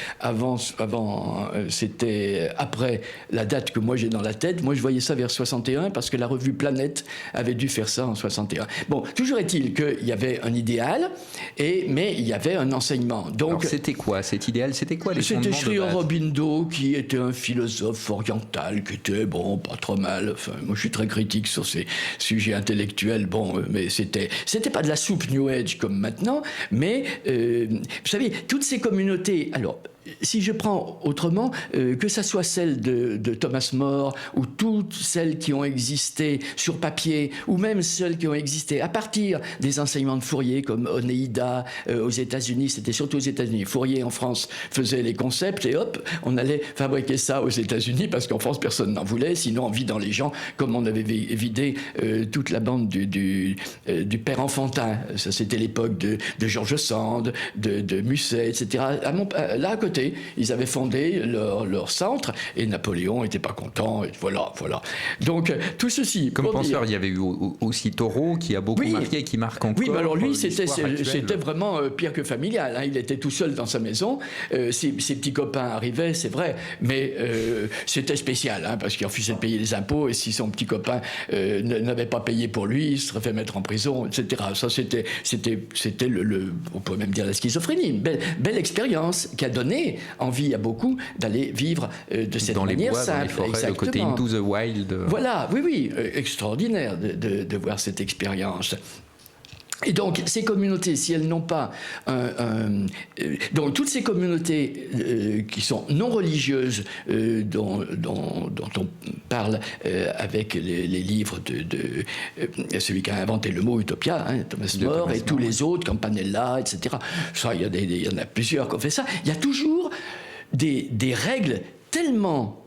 c'était après la date que moi j'ai dans la tête. Moi je voyais ça vers 61 parce que la revue Planète avait dû faire ça en 61. Bon, toujours est-il qu'il y avait un idéal, mais il y avait un enseignement. Donc, alors c'était quoi cet idéal? C'était quoi les fondements de base? C'était Sri Aurobindo qui était un philosophe oriental qui était pas trop mal. Enfin, moi je suis très critique sur ces sujets intellectuels. Mais c'était pas de la soupe New Age comme maintenant, mais vous savez, toutes ces communautés. Alors, si je prends autrement, que ça soit celle de Thomas More ou toutes celles qui ont existé sur papier, ou même celles qui ont existé à partir des enseignements de Fourier, comme Oneida aux États-Unis, c'était surtout aux États-Unis. Fourier en France faisait les concepts et hop, on allait fabriquer ça aux États-Unis parce qu'en France personne n'en voulait, sinon on vidant les gens comme on avait vidé toute la bande du père Enfantin. Ça c'était l'époque de George Sand, de Musset, etc. Là à côté, ils avaient fondé leur centre et Napoléon n'était pas content. Et voilà. Donc tout ceci. Comme penseur, il y avait eu aussi Thoreau qui a beaucoup marqué et qui marque encore. Oui, mais alors lui, c'était vraiment pire que familial. Hein. Il était tout seul dans sa maison. Ses petits copains arrivaient, c'est vrai, mais c'était spécial hein, parce qu'il refusait de payer les impôts et si son petit copain n'avait pas payé pour lui, il se serait fait mettre en prison, etc. Ça, c'était on peut même dire la schizophrénie. Une belle expérience qui a donné envie à beaucoup d'aller vivre de cette manière simple. Dans les forêts, le côté Into the Wild. Voilà, oui, extraordinaire de voir cette expérience. Et donc, ces communautés, si elles n'ont pas donc, toutes ces communautés qui sont non religieuses, dont on parle avec les livres de celui qui a inventé le mot Utopia, hein, Thomas More, et tous les autres, Campanella, etc. Ça, il y en a plusieurs qui ont fait ça. Il y a toujours des règles tellement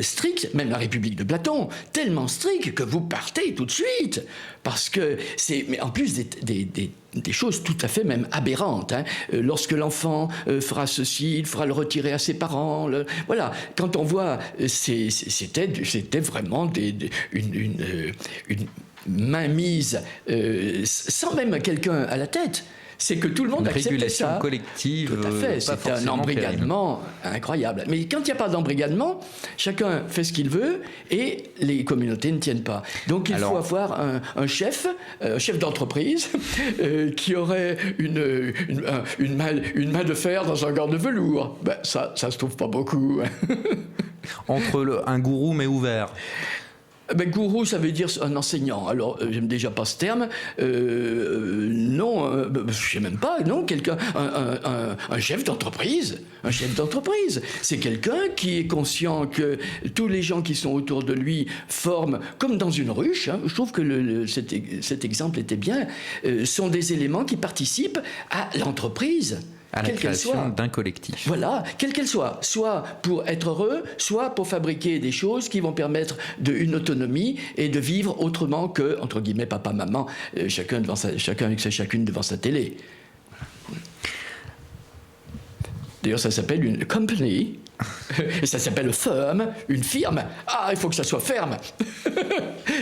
strict, même la République de Platon, tellement strict que vous partez tout de suite, parce que c'est, mais en plus des choses tout à fait même aberrantes. Hein. Lorsque l'enfant fera ceci, il fera le retirer à ses parents. Voilà, quand on voit, c'était vraiment une mainmise sans même quelqu'un à la tête. C'est que tout le monde acceptait ça. Une régulation collective. Tout à fait, c'était un embrigadement incroyable. Mais quand il n'y a pas d'embrigadement, chacun fait ce qu'il veut et les communautés ne tiennent pas. Donc il faut avoir un chef d'entreprise qui aurait une main de fer dans un gant de velours. Ben, ça se trouve pas beaucoup. Entre un gourou mais ouvert. Ben, gourou, ça veut dire un enseignant. Alors, j'aime déjà pas ce terme. Non, je sais même pas. Non, quelqu'un, un chef d'entreprise. Un chef d'entreprise, c'est quelqu'un qui est conscient que tous les gens qui sont autour de lui forment, comme dans une ruche. Hein, je trouve que cet exemple était bien. Sont des éléments qui participent à l'entreprise. À la création d'un collectif. Voilà, quelle qu'elle soit pour être heureux, soit pour fabriquer des choses qui vont permettre une autonomie et de vivre autrement que, entre guillemets, papa, maman, chacun avec chacune devant sa télé. D'ailleurs, ça s'appelle une company, et ça s'appelle firm, une firme. Ah, il faut que ça soit ferme.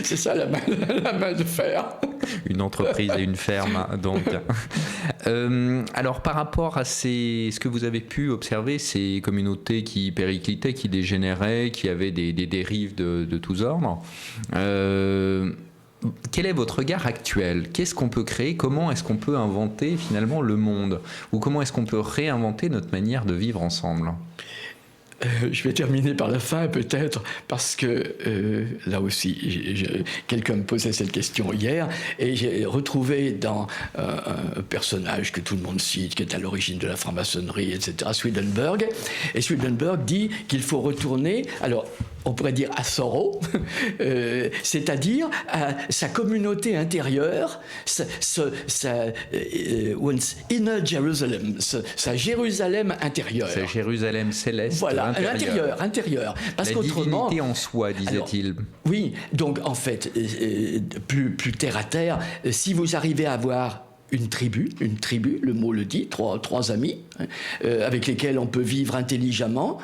C'est ça la main de fer. Une entreprise et une ferme, donc. Alors, par rapport à ce que vous avez pu observer, ces communautés qui périclitaient, qui dégénéraient, qui avaient des dérives de tous ordres, quel est votre regard actuel ? Qu'est-ce qu'on peut créer ? Comment est-ce qu'on peut inventer finalement le monde ? Ou comment est-ce qu'on peut réinventer notre manière de vivre ensemble ? Je vais terminer par la fin peut-être, parce que là aussi, quelqu'un me posait cette question hier, et j'ai retrouvé dans un personnage que tout le monde cite, qui est à l'origine de la franc-maçonnerie, etc., Swedenborg. Et Swedenborg dit qu'il faut retourner, alors on pourrait dire à Thoreau, c'est-à-dire à sa communauté intérieure, one's inner Jerusalem, sa Jérusalem intérieure. Sa Jérusalem céleste. Voilà, intérieur. Parce la qu'autrement, divinité en soi, disait-il. Alors, oui, donc en fait, plus terre à terre, si vous arrivez à avoir une tribu, le mot le dit, trois amis, avec lesquels on peut vivre intelligemment,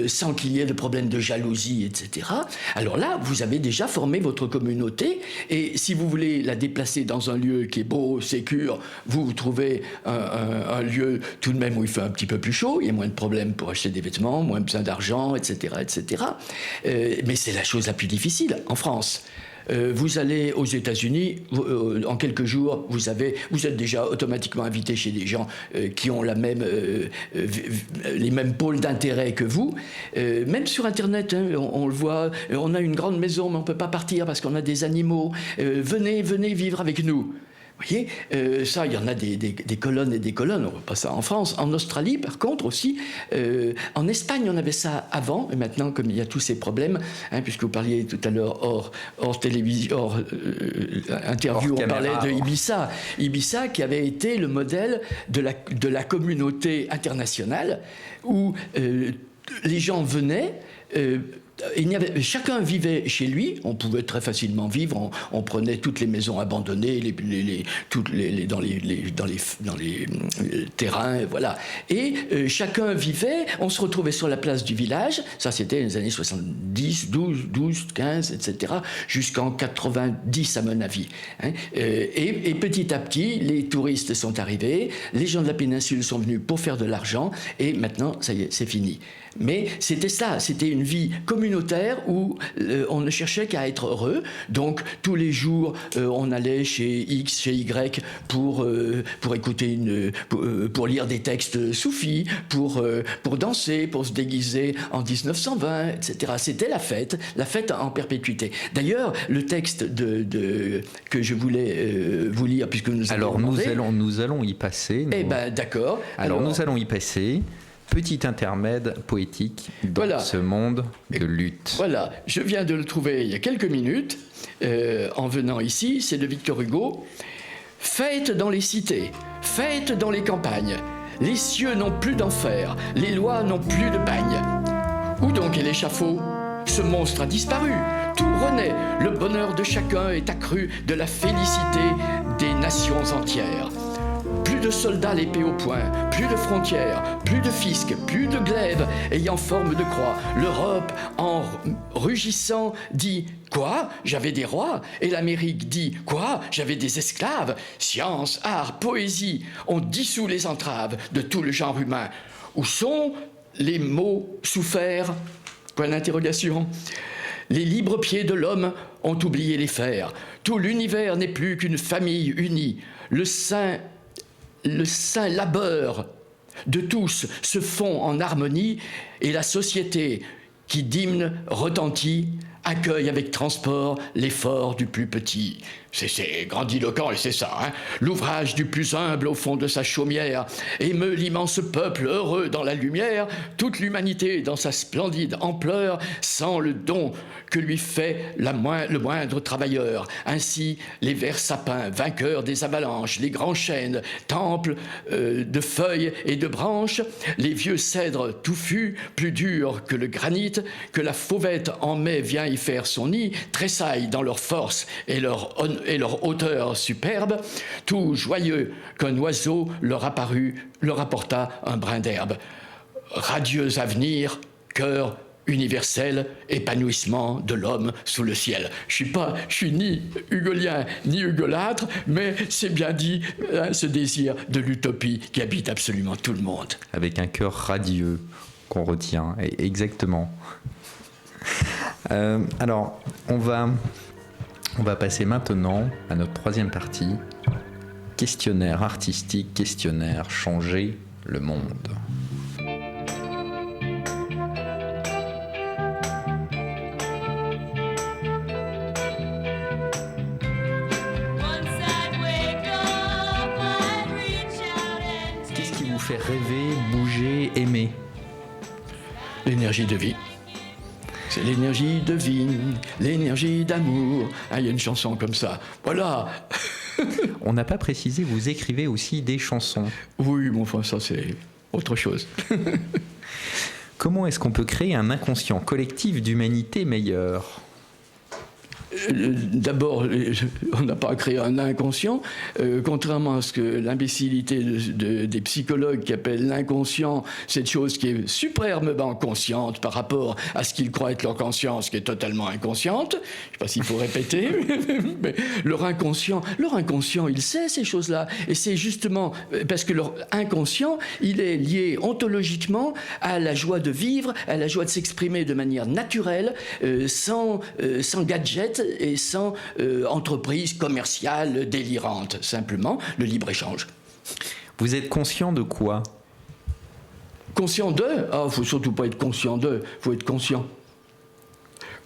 sans qu'il y ait de problème de jalousie, etc. Alors là, vous avez déjà formé votre communauté, et si vous voulez la déplacer dans un lieu qui est beau, sécure, vous trouvez un lieu tout de même où il fait un petit peu plus chaud, il y a moins de problèmes pour acheter des vêtements, moins besoin d'argent, etc., etc. Mais c'est la chose la plus difficile en France. Vous allez aux États-Unis, en quelques jours, vous êtes déjà automatiquement invité chez des gens qui ont les mêmes pôles d'intérêt que vous. Même sur Internet, hein, on le voit, on a une grande maison, mais on ne peut pas partir parce qu'on a des animaux. Venez vivre avec nous. Vous voyez, ça, il y en a des colonnes et des colonnes, on voit pas ça en France. En Australie, par contre, aussi, en Espagne, on avait ça avant, et maintenant, comme il y a tous ces problèmes, hein, puisque vous parliez tout à l'heure hors télévision, hors interview, on parlait de Ibiza. Ibiza qui avait été le modèle de la communauté internationale, où les gens venaient... chacun vivait chez lui, on pouvait très facilement vivre, on prenait toutes les maisons abandonnées, dans les terrains, voilà. Et chacun vivait, on se retrouvait sur la place du village, ça c'était les années 70, 12, 15, etc., jusqu'en 90 à mon avis. Hein. Et petit à petit, les touristes sont arrivés, les gens de la péninsule sont venus pour faire de l'argent, et maintenant, ça y est, c'est fini. Mais c'était ça, c'était une vie communautaire où on ne cherchait qu'à être heureux. Donc tous les jours, on allait chez X, chez Y pour écouter pour lire des textes soufis, pour danser, pour se déguiser en 1920, etc. C'était la fête en perpétuité. D'ailleurs, le texte que je voulais vous lire, puisque nous allons nous allons y passer. Eh ben d'accord. Alors nous allons y passer. Petit intermède poétique dans ce monde de lutte. Voilà, je viens de le trouver il y a quelques minutes, en venant ici, c'est de Victor Hugo. « Fête dans les cités, fête dans les campagnes, les cieux n'ont plus d'enfer, les lois n'ont plus de bagne. Où donc est l'échafaud ? ce monstre a disparu. Tout renaît. Le bonheur de chacun est accru de la félicité des nations entières. Plus de soldats l'épée au poing, plus de frontières, plus de fisc, plus de glaives ayant forme de croix. L'Europe, en rugissant, dit « Quoi ? J'avais des rois ?» Et l'Amérique dit « Quoi ? J'avais des esclaves ?» Science, art, poésie ont dissous les entraves de tout le genre humain. Où sont les mots soufferts ? Point d'interrogation. Les libres pieds de l'homme ont oublié les fers. Tout l'univers n'est plus qu'une famille unie. Le saint labeur de tous se fond en harmonie et la société qui d'hymne retentit accueille avec transport l'effort du plus petit. C'est grandiloquent et c'est ça, hein. L'ouvrage du plus humble au fond de sa chaumière émeut l'immense peuple heureux dans la lumière. Toute l'humanité dans sa splendide ampleur sent le don que lui fait le moindre travailleur. Ainsi, les verts sapins, vainqueurs des avalanches, les grands chênes, temples de feuilles et de branches, les vieux cèdres touffus, plus durs que le granit, que la fauvette en mai vient y faire son nid, tressaillent dans leur force et leur hauteur superbe, tout joyeux qu'un oiseau leur apporta un brin d'herbe. Radieux avenir, cœur universel, épanouissement de l'homme sous le ciel. Je suis ni hugolien ni hugolâtre, mais c'est bien dit, hein, ce désir de l'utopie qui habite absolument tout le monde. Avec un cœur radieux qu'on retient, exactement. Alors, on va passer maintenant à notre troisième partie. Questionnaire artistique, questionnaire changer le monde. Qu'est-ce qui vous fait rêver, bouger, aimer ? L'énergie de vie. C'est l'énergie de vie, l'énergie d'amour. Ah, il y a une chanson comme ça. Voilà. On n'a pas précisé, vous écrivez aussi des chansons. Oui, bon, enfin, ça, c'est autre chose. Comment est-ce qu'on peut créer un inconscient collectif d'humanité meilleure ? D'abord, on n'a pas à créer un inconscient, contrairement à ce que l'imbécilité des psychologues qui appellent l'inconscient, cette chose qui est suprêmement consciente par rapport à ce qu'ils croient être leur conscience, qui est totalement inconsciente. Je ne sais pas s'il faut répéter, mais leur inconscient, il sait ces choses-là. Et c'est justement parce que leur inconscient, il est lié ontologiquement à la joie de vivre, à la joie de s'exprimer de manière naturelle, sans gadget, et sans entreprise commerciale délirante, simplement le libre-échange. Vous êtes conscient de quoi ? Conscient de ? Ah, faut surtout pas être conscient de, faut être conscient.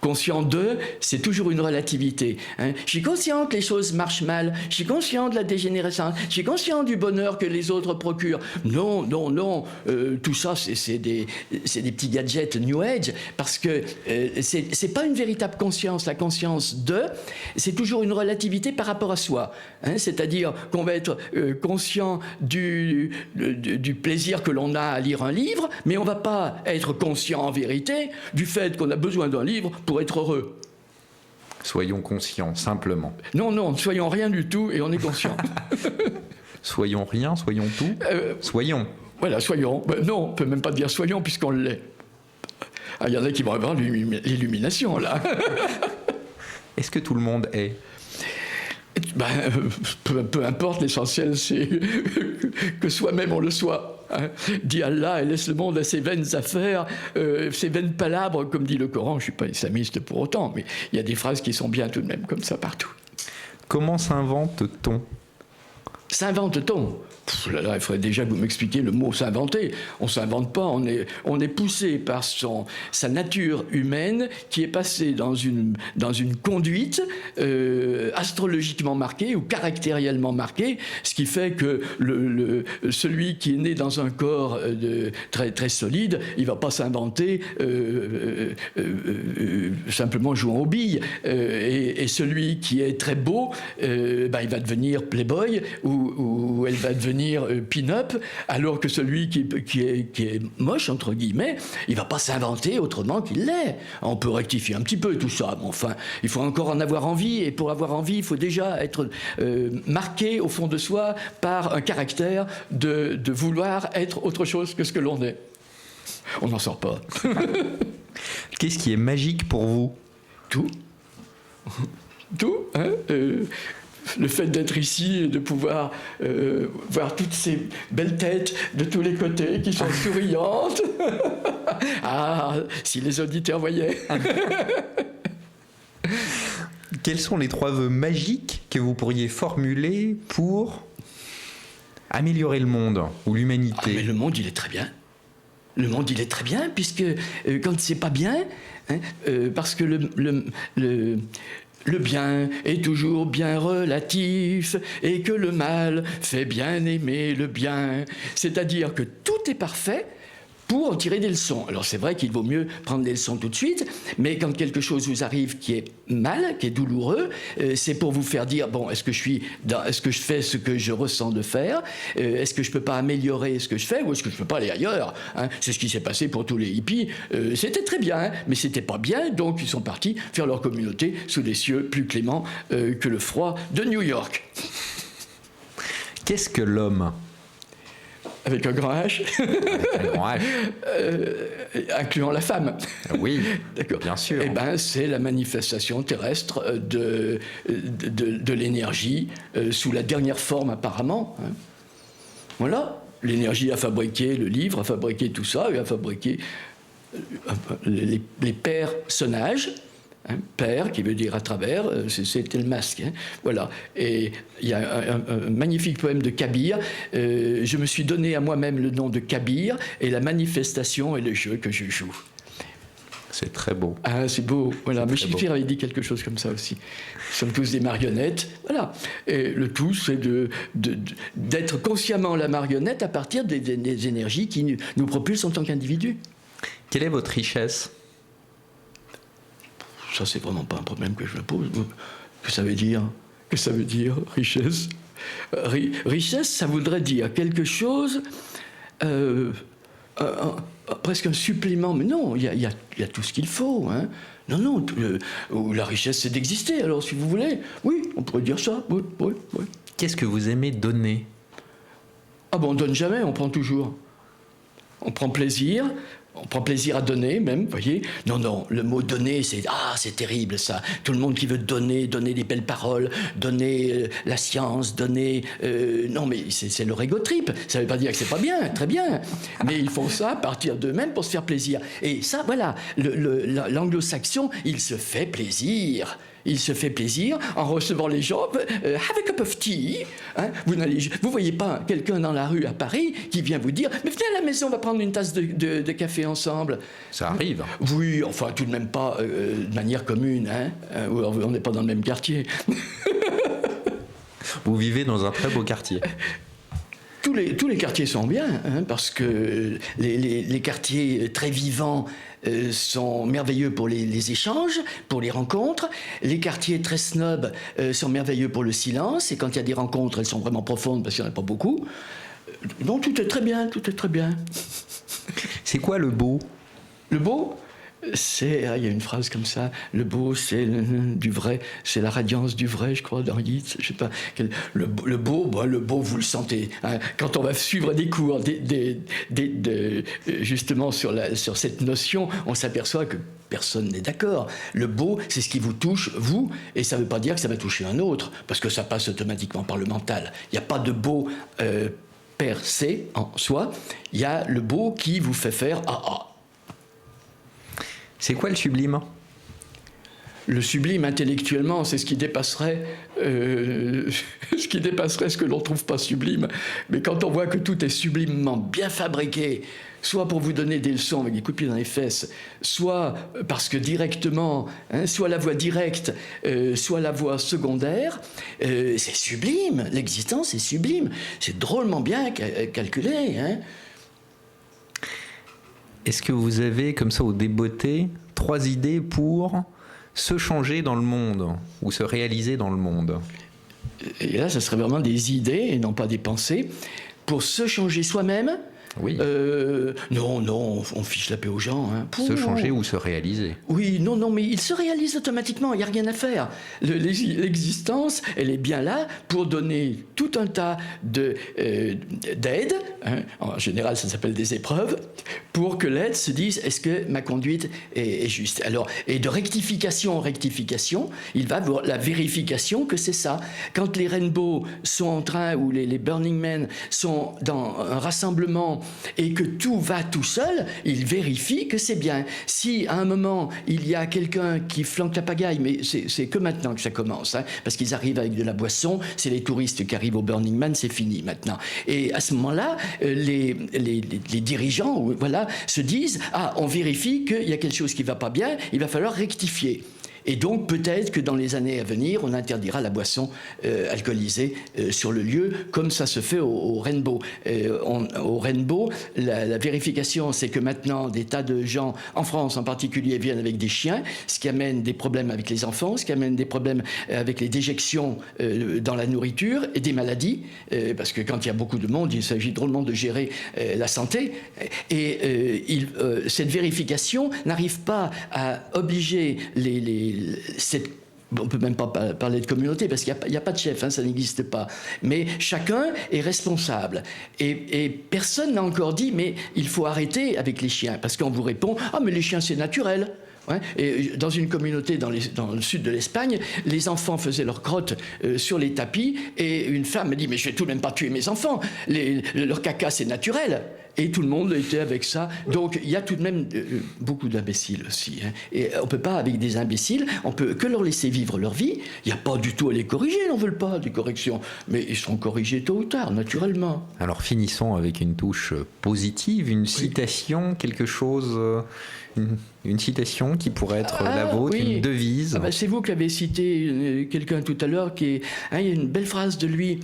Conscient de, c'est toujours une relativité. Hein. Je suis conscient que les choses marchent mal. Je suis conscient de la dégénérescence. Je suis conscient du bonheur que les autres procurent. Non. Tout ça, c'est des petits gadgets New Age, parce que c'est pas une véritable conscience. La conscience de, c'est toujours une relativité par rapport à soi. Hein. C'est-à-dire qu'on va être conscient du plaisir que l'on a à lire un livre, mais on va pas être conscient en vérité du fait qu'on a besoin d'un livre pour être heureux. Soyons conscients, simplement. Non, ne soyons rien du tout et on est conscient. Soyons rien, soyons tout. Soyons. Voilà, soyons. Non, on ne peut même pas dire soyons puisqu'on l'est. Ah, il y en a qui vont avoir l'illumination, là. Est-ce que tout le monde est ? Peu importe, l'essentiel c'est que soi-même on le soit. Hein. Dit Allah et laisse le monde à ses vaines affaires, ses vaines palabres, comme dit le Coran. Je ne suis pas islamiste pour autant, mais il y a des phrases qui sont bien tout de même, comme ça partout. Comment s'invente-t-on ? S'invente-t-on ? Là, il faudrait déjà que vous m'expliquiez le mot s'inventer. On ne s'invente pas, on est poussé par sa nature humaine qui est passée dans une conduite astrologiquement marquée ou caractériellement marquée, ce qui fait que celui qui est né dans un corps très, très solide, il ne va pas s'inventer simplement jouant aux billes. Et celui qui est très beau, il va devenir playboy ou où elle va devenir pin-up, alors que celui qui est moche, entre guillemets, il va pas s'inventer autrement qu'il l'est. On peut rectifier un petit peu tout ça, mais enfin, il faut encore en avoir envie, et pour avoir envie, il faut déjà être marqué au fond de soi par un caractère de vouloir être autre chose que ce que l'on est. On n'en sort pas. Qu'est-ce qui est magique pour vous? Tout. Tout, hein, le fait d'être ici et de pouvoir voir toutes ces belles têtes de tous les côtés qui sont souriantes. Ah, si les auditeurs voyaient. Quels sont les 3 vœux magiques que vous pourriez formuler pour améliorer le monde ou l'humanité? Ah, mais le monde, il est très bien. Le monde, il est très bien, puisque quand c'est pas bien, hein, parce que le bien est toujours bien relatif et que le mal fait bien aimer le bien. C'est-à-dire que tout est parfait pour en tirer des leçons. Alors c'est vrai qu'il vaut mieux prendre des leçons tout de suite, mais quand quelque chose vous arrive qui est mal, qui est douloureux, c'est pour vous faire dire, bon, est-ce que je fais ce que je ressens de faire? Est-ce que je peux pas améliorer ce que je fais, ou est-ce que je peux pas aller ailleurs, hein? C'est ce qui s'est passé pour tous les hippies. C'était très bien, hein, mais c'était pas bien, donc ils sont partis faire leur communauté sous des cieux plus cléments que le froid de New York. Qu'est-ce que l'homme? Avec un grand H. Un grand H. Incluant la femme. Oui, d'accord. Bien sûr. Eh ben, c'est la manifestation terrestre de l'énergie sous la dernière forme apparemment. Hein. Voilà. L'énergie a fabriqué le livre, a fabriqué tout ça, et a fabriqué les personnages. Hein, père, qui veut dire à travers, c'était le masque. Hein, voilà. Et il y a un magnifique poème de Kabir. Je me suis donné à moi-même le nom de Kabir, et la manifestation est le jeu que je joue. C'est très beau. Ah, c'est beau. Voilà. Mais Shakespeare avait dit quelque chose comme ça aussi. Nous sommes tous des marionnettes. Voilà. Et le tout, c'est d'être consciemment la marionnette à partir des énergies qui nous propulsent en tant qu'individus. Quelle est votre richesse? Ça, c'est vraiment pas un problème que je me pose. Que ça veut dire? Que ça veut dire, richesse? Richesse, ça voudrait dire quelque chose, presque un supplément. Mais non, il y a tout ce qu'il faut. Hein. Non, la richesse, c'est d'exister. Alors, si vous voulez, oui, on pourrait dire ça. Oui. Qu'est-ce que vous aimez donner? Ah bon, on donne jamais, on prend toujours. On prend plaisir. On prend plaisir à donner, même, vous voyez. Non, le mot donner, c'est terrible, ça. Tout le monde qui veut donner des belles paroles, donner la science, donner... non, mais c'est leur ego trip. Ça ne veut pas dire que c'est pas bien, très bien. Mais ils font ça à partir d'eux-mêmes pour se faire plaisir. Et ça, voilà, l'anglo-saxon, il se fait plaisir. Il se fait plaisir en recevant les gens. Have a cup of tea. Hein, vous voyez pas quelqu'un dans la rue à Paris qui vient vous dire « Mais venez à la maison, on va prendre une tasse de café ensemble. » Ça arrive. Oui, enfin tout de même pas de manière commune. Hein, on n'est pas dans le même quartier. Vous vivez dans un très beau quartier. Tous les quartiers sont bien, hein, parce que les quartiers très vivants sont merveilleux pour les échanges, pour les rencontres. Les quartiers très snobs sont merveilleux pour le silence. Et quand il y a des rencontres, elles sont vraiment profondes parce qu'il n'y en a pas beaucoup. Donc tout est très bien, tout est très bien. C'est quoi le beau? Le beau, il y a une phrase comme ça, le beau, c'est du vrai, c'est la radiance du vrai, je crois, dans Yeats, je sais pas. Le beau, vous le sentez. Hein, quand on va suivre des cours, justement sur cette notion, on s'aperçoit que personne n'est d'accord. Le beau, c'est ce qui vous touche, vous, et ça ne veut pas dire que ça va toucher un autre, parce que ça passe automatiquement par le mental. Il n'y a pas de beau per se, en soi, il y a le beau qui vous fait faire « ah ». C'est quoi le sublime? Le sublime, intellectuellement, c'est ce qui dépasserait ce que l'on ne trouve pas sublime. Mais quand on voit que tout est sublimement bien fabriqué, soit pour vous donner des leçons avec des coups de pied dans les fesses, soit parce que directement, hein, soit la voie directe, soit la voie secondaire, c'est sublime. L'existence est sublime. C'est drôlement bien calculé, hein. Est-ce que vous avez, comme ça, au débeauté, 3 idées pour se changer dans le monde ou se réaliser dans le monde? et là, ce serait vraiment des idées et non pas des pensées, pour se changer soi-même. Oui. Non, on fiche la paix aux gens. Hein. Se changer ou se réaliser. Oui, non, mais il se réalise automatiquement, il n'y a rien à faire. L'existence, elle est bien là pour donner tout un tas d'aides, hein. En général ça s'appelle des épreuves, pour que l'aide se dise est-ce que ma conduite est juste. Alors, et de rectification en rectification, il va voir la vérification que c'est ça. Quand les Rainbow sont en train, ou les Burning Men sont dans un rassemblement et que tout va tout seul, il vérifie que c'est bien. Si à un moment il y a quelqu'un qui flanque la pagaille, mais c'est que maintenant que ça commence, hein, parce qu'ils arrivent avec de la boisson, c'est les touristes qui arrivent au Burning Man, c'est fini maintenant. Et à ce moment-là, les dirigeants, voilà, se disent on vérifie qu'il y a quelque chose qui ne va pas bien, il va falloir rectifier. Et donc peut-être que dans les années à venir, on interdira la boisson alcoolisée sur le lieu, comme ça se fait au Rainbow. Au Rainbow, la vérification, c'est que maintenant, des tas de gens, en France en particulier, viennent avec des chiens, ce qui amène des problèmes avec les enfants, ce qui amène des problèmes avec les déjections dans la nourriture et des maladies, parce que quand il y a beaucoup de monde, il s'agit drôlement de gérer la santé. Et cette vérification n'arrive pas à obliger on ne peut même pas parler de communauté parce qu'il n'y a pas de chef, hein, ça n'existe pas. Mais chacun est responsable. Et personne n'a encore dit mais il faut arrêter avec les chiens. Parce qu'on vous répond mais les chiens c'est naturel. Ouais. Et dans une communauté dans le sud de l'Espagne, les enfants faisaient leur crotte sur les tapis et une femme me dit mais je vais tout de même pas tuer mes enfants. Leur caca c'est naturel. Et tout le monde était avec ça. Donc il y a tout de même beaucoup d'imbéciles aussi. Hein. Et on ne peut pas, avec des imbéciles, on peut que leur laisser vivre leur vie. Il n'y a pas du tout à les corriger, on ne veut pas des corrections. Mais ils seront corrigés tôt ou tard, naturellement. Alors finissons avec une touche positive, une citation, quelque chose... Une citation qui pourrait être la vôtre, une devise. C'est vous qui avez cité quelqu'un tout à l'heure il y a une belle phrase de lui...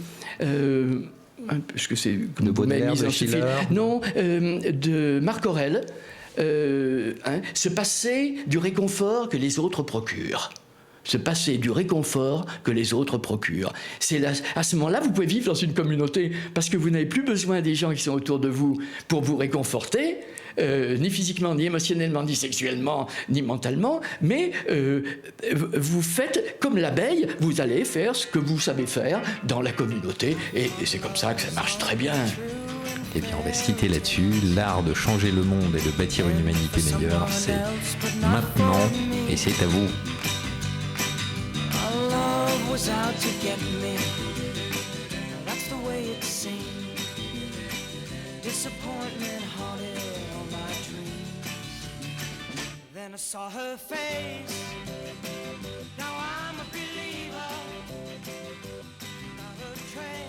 puisque c'est de Baudelaire, de Schiller. Non, de Marc Aurèle, se passer du réconfort que les autres procurent. Se passer du réconfort que les autres procurent. À ce moment-là, vous pouvez vivre dans une communauté parce que vous n'avez plus besoin des gens qui sont autour de vous pour vous réconforter, ni physiquement, ni émotionnellement, ni sexuellement, ni mentalement, mais vous faites comme l'abeille, vous allez faire ce que vous savez faire dans la communauté, et c'est comme ça que ça marche très bien. Eh bien, on va se quitter là-dessus. L'art de changer le monde et de bâtir une humanité meilleure, c'est maintenant, et c'est à vous. Was out to get me. That's the way it seemed. Disappointment haunted all my dreams. Then I saw her face. Now I'm a believer. Not a trace.